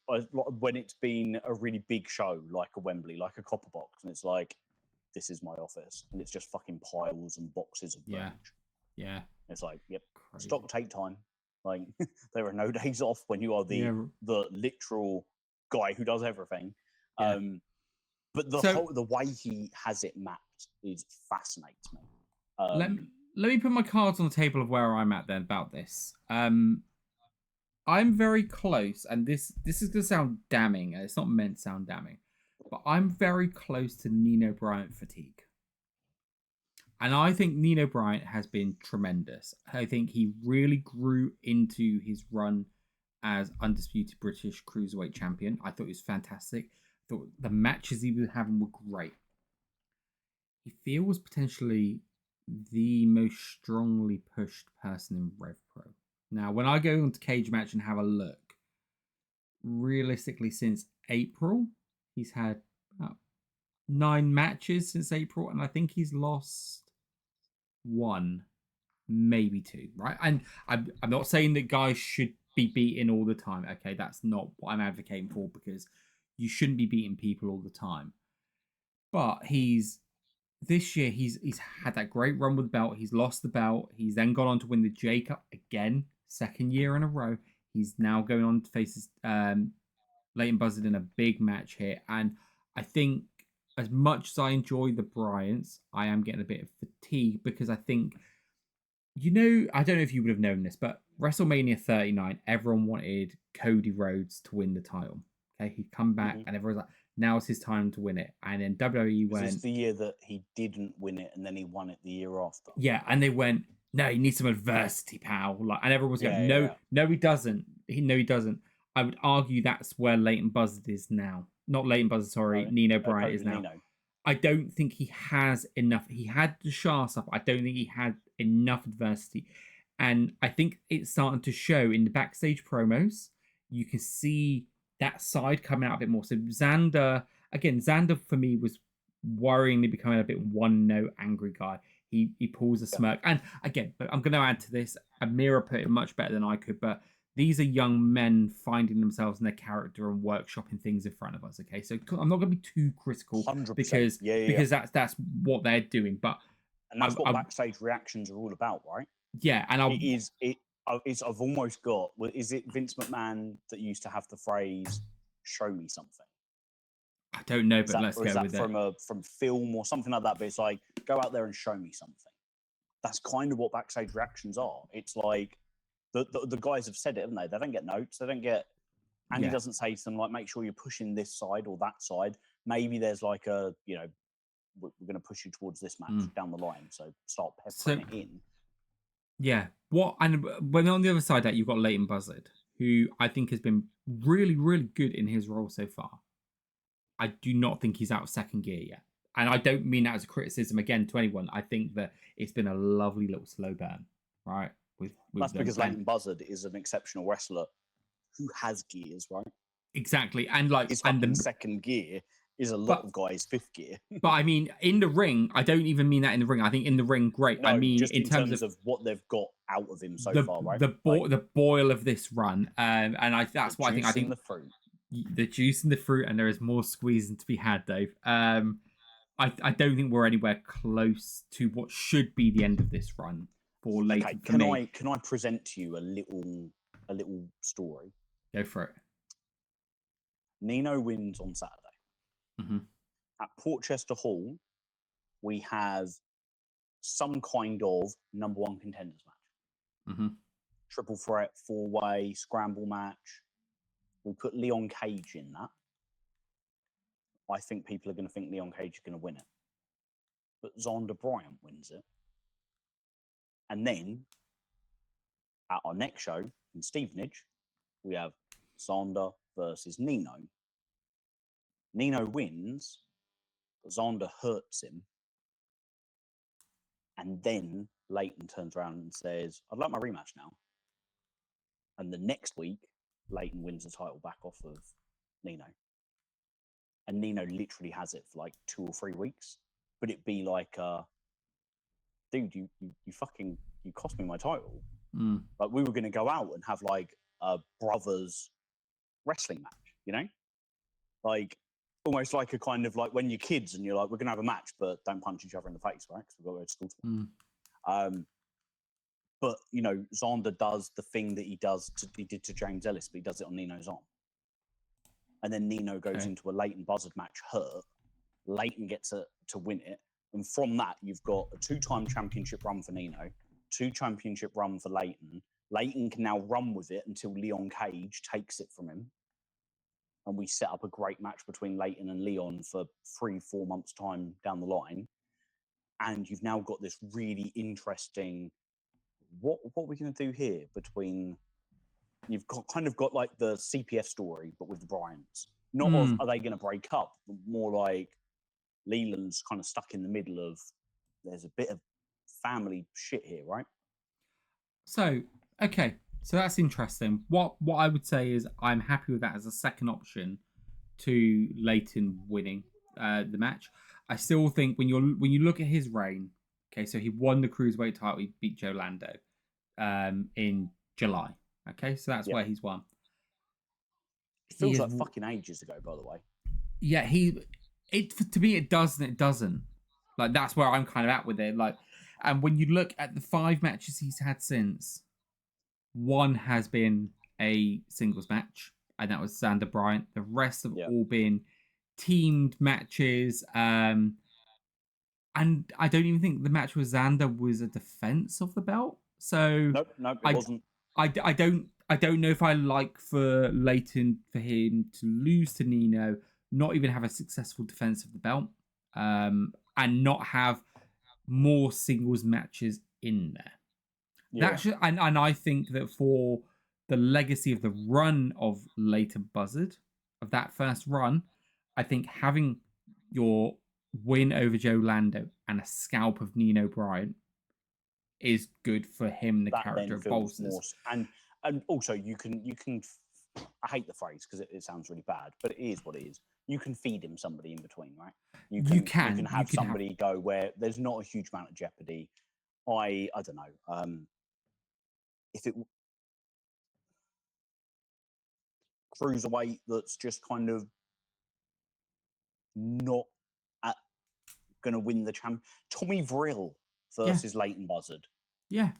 when it's been a really big show like a Wembley, like a Copper Box, and it's like, this is my office, and it's just fucking piles and boxes of merch.
Yeah.
It's like, yep, crazy. Stock take time. Like there are no days off when you are the literal guy who does everything.
Yeah.
But the way he has it mapped fascinates me.
Let me put my cards on the table of where I'm at then about this. I'm very close, and this is going to sound damning, and it's not meant to sound damning, but I'm very close to Nino Bryant fatigue. And I think Nino Bryant has been tremendous. I think he really grew into his run as undisputed British Cruiserweight Champion. I thought he was fantastic. I thought the matches he was having were great. He feels potentially the most strongly pushed person in Rev Pro. Now, when I go into Cage Match and have a look, realistically, since April, he's had about 9 matches since April, and I think he's lost 1, maybe 2, right? And I'm not saying that guys should be beaten all the time. Okay, that's not what I'm advocating for, because you shouldn't be beating people all the time. But this year he's had that great run with the belt. He's lost the belt. He's then gone on to win the J Cup again, 2nd year in a row. He's now going on to face Leighton Buzzard in a big match here. And I think, as much as I enjoy the Bryants, I am getting a bit of fatigue, because I think, I don't know if you would have known this, but WrestleMania 39, everyone wanted Cody Rhodes to win the title. Okay, he'd come back and everyone's like, now's his time to win it. And then WWE went...
This is the year that he didn't win it, and then he won it the year after.
Yeah, and they went, no, he needs some adversity, pal. Like, and everyone was going, no, he doesn't. No, he doesn't. I would argue that's where Leighton Buzzard is now. Not Leighton Buzzard, sorry. Nino Bryant is now. Nino. I don't think he has enough. He had the Shah stuff. I don't think he had enough adversity. And I think it's starting to show in the backstage promos. You can see that side coming out a bit more. So Xander for me was worryingly becoming a bit one-note angry guy. He pulls a smirk. And again, I'm going to add to this. Amira put it much better than I could, but these are young men finding themselves in their character and workshopping things in front of us. Okay, so I'm not going to be too critical
100%.
because that's what they're doing. But
that's what backstage reactions are all about, right?
Yeah, and
I've almost got. Well, is it Vince McMahon that used to have the phrase "show me something"?
I don't know, but let's go with
it. From film or something like that. But it's like, go out there and show me something. That's kind of what backstage reactions are. It's like the guys have said it, haven't they? They don't get notes. They don't get. And he doesn't say to them like, make sure you're pushing this side or that side. Maybe there's like a, we're going to push you towards this match down the line. So start peppering it in.
Yeah. What and when on the other side that you've got Leighton Buzzard, who I think has been really, really good in his role so far. I do not think he's out of second gear yet. And I don't mean that as a criticism again to anyone. I think that it's been a lovely little slow burn, right? With
That's
them
because
playing.
Leighton Buzzard is an exceptional wrestler who has gears, right?
Exactly. And like
His
and
fucking
the
second gear is a lot
but
of guys' fifth gear.
but I mean in the ring, I don't even mean that in the ring. I think in the ring, great. I
No,
mean
just
in
in
terms
terms
of
of what they've got out of him so
the
far, right?
the
Like
the boil of this run. And
the
that's what I think. I
juice in
think
the fruit.
the juice in the fruit, and there is more squeezing to be had, Dave. I don't think we're anywhere close to what should be the end of this run for Leighton
Okay,
for me.
can I present to you a little story?
Go for it.
Nino wins on Saturday.
Mm-hmm.
At Portchester Hall, we have some kind of number one contenders match.
Mm-hmm.
Triple threat, four-way, scramble match. We put Leon Cage in that. I think people are going to think Leon Cage is going to win it. But Zonda Bryant wins it. And then at our next show in Stevenage, we have Zonda versus Nino. Nino wins, but Zonda hurts him. And then Leighton turns around and says, I'd like my rematch now. And the next week, Leighton wins the title back off of Nino. And Nino literally has it for like 2 or 3 weeks. But it'd be like, dude, you fucking, you cost me my title.
Mm.
Like we were going to go out and have like a brothers wrestling match, you know? Like almost like a kind of like when you're kids and you're like, we're going to have a match, but don't punch each other in the face, right? Because we've got to go to school.
Mm.
But, you know, Zonda does the thing that he did to James Ellis, but he does it on Nino's arm. And then Nino goes into a Leighton Buzzard match hurt. Leighton gets to win it. And from that, you've got a 2-time championship run for Nino, 2 championship run for Leighton. Leighton can now run with it until Leon Cage takes it from him. And we set up a great match between Leighton and Leon for 3-4 months' time down the line. And you've now got this really interesting, what are we going to do here between, you've kind of got like the CPF story, but with the Bryants. Not of, are they going to break up? More like Leland's kind of stuck in the middle of, there's a bit of family shit here, right?
So, okay. So that's interesting. What I would say is I'm happy with that as a second option to Leighton winning the match. I still think when you look at his reign, okay, so he won the cruiserweight title, he beat Joe Lando in July. Okay, so that's where he's won.
It feels like fucking ages ago, by the way.
Yeah, to me it does and it doesn't. Like that's where I'm kind of at with it. Like, and when you look at the 5 matches he's had since, one has been a singles match, and that was Xander Bryant. The rest have all been teamed matches. And I don't even think the match with Xander was a defense of the belt. So
nope, it wasn't.
I don't know if I like for Leighton for him to lose to Nino, not even have a successful defense of the belt, and not have more singles matches in there. Yeah. And I think that for the legacy of the run of Leighton Buzzard, of that first run, I think having your win over Joe Lando and a scalp of Nino Bryant is good for him, the character of bolsters.
And also you can I hate the phrase because it sounds really bad, but it is what it is. You can feed him somebody in between, right? You can have somebody go where there's not a huge amount of jeopardy. I don't know. If it cruiserweight that's just kind of not going to win the champ, Tommy Vrill versus Leighton Buzzard.
Yeah.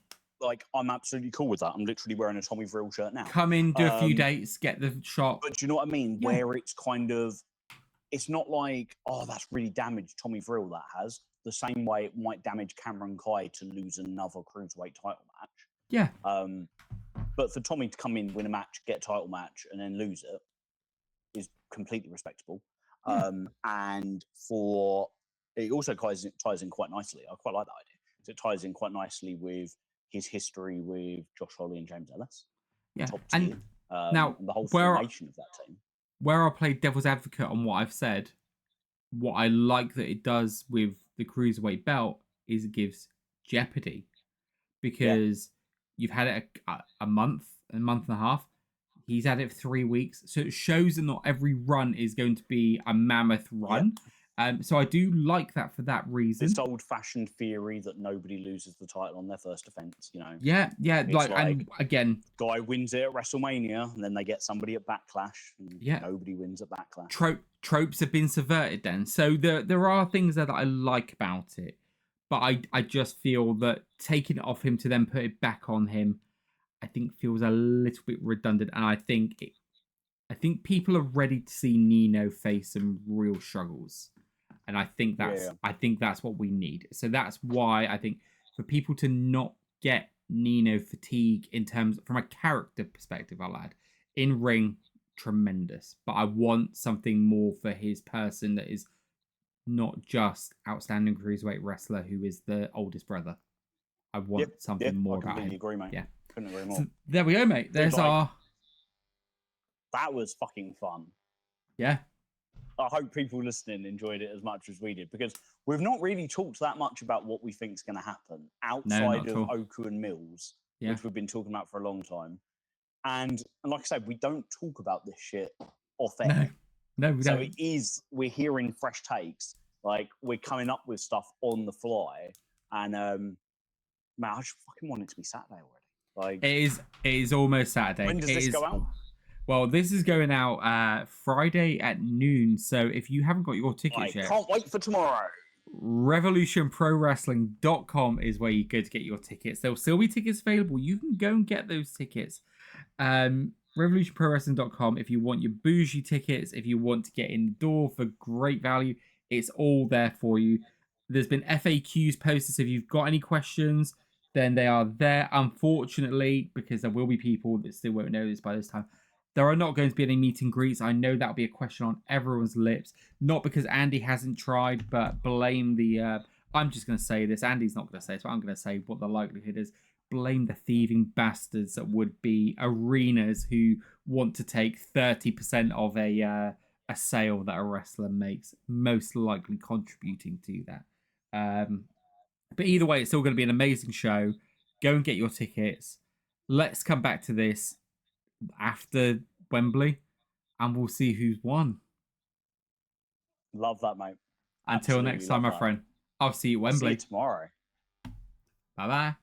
Like, I'm absolutely cool with that. I'm literally wearing a Tommy Vrill shirt now.
Come in, do a few dates, get the shot.
But do you know what I mean? Yeah. Where it's kind of, it's not like, oh, that's really damaged Tommy Vrill that has. The same way it might damage Cameron Kai to lose another cruiserweight title match.
Yeah.
But for Tommy to come in, win a match, get a title match, and then lose it is completely respectable. Yeah. And for, it also ties in quite nicely. I quite like that idea. So it ties in quite nicely with his history with Josh Holley and James Ellis.
Yeah,
Top tier.
Now,
and the whole
where
formation of that team.
Where I play devil's advocate on what I've said, what I like that it does with the cruiserweight belt is it gives jeopardy, because you've had it a month and a half. He's had it for 3 weeks, so it shows that not every run is going to be a mammoth run. So I do like that for that reason.
This old-fashioned theory that nobody loses the title on their first defense, you know.
Yeah. Like, and again,
guy wins it at WrestleMania, and then they get somebody at Backlash, and nobody wins at Backlash.
Tropes have been subverted then. So there are things that I like about it, but I just feel that taking it off him to then put it back on him, I think feels a little bit redundant, and I think people are ready to see Nino face some real struggles. And I think that's what we need. So that's why I think for people to not get Nino fatigue in terms from a character perspective, I'll add, in ring, tremendous. But I want something more for his person that is not just outstanding cruiserweight wrestler who is the oldest brother. I want something more about him.
I completely agree, mate.
Yeah.
Couldn't agree more.
So there we go, mate. There's our...
That was fucking fun.
Yeah.
I hope people listening enjoyed it as much as we did, because we've not really talked that much about what we think is going to happen outside of Oku and Mills, which we've been talking about for a long time. And like I said, we don't talk about this shit off air.
No, we don't.
So we're hearing fresh takes. Like, we're coming up with stuff on the fly. And, man, I just fucking want it to be Saturday already. Like,
it is almost Saturday.
When does this go out?
Well, this is going out Friday at noon. So if you haven't got your tickets yet,
can't wait for tomorrow.
revolutionprowrestling.com is where you go to get your tickets. There'll still be tickets available. You can go and get those tickets. Revolutionprowrestling.com if you want your bougie tickets, if you want to get in the door for great value, it's all there for you. There's been FAQs posted, so if you've got any questions, then they are there. Unfortunately, because there will be people that still won't know this by this time, there are not going to be any meet and greets. I know that'll be a question on everyone's lips. Not because Andy hasn't tried, but blame the... I'm just going to say this. Andy's not going to say it, but I'm going to say what the likelihood is. Blame the thieving bastards that would be arenas who want to take 30% of a sale that a wrestler makes, most likely contributing to that. But either way, it's still going to be an amazing show. Go and get your tickets. Let's come back to this after Wembley, and we'll see who's won.
Love that, mate.
Until next time, my friend. I'll see you at Wembley.
See you tomorrow.
Bye-bye.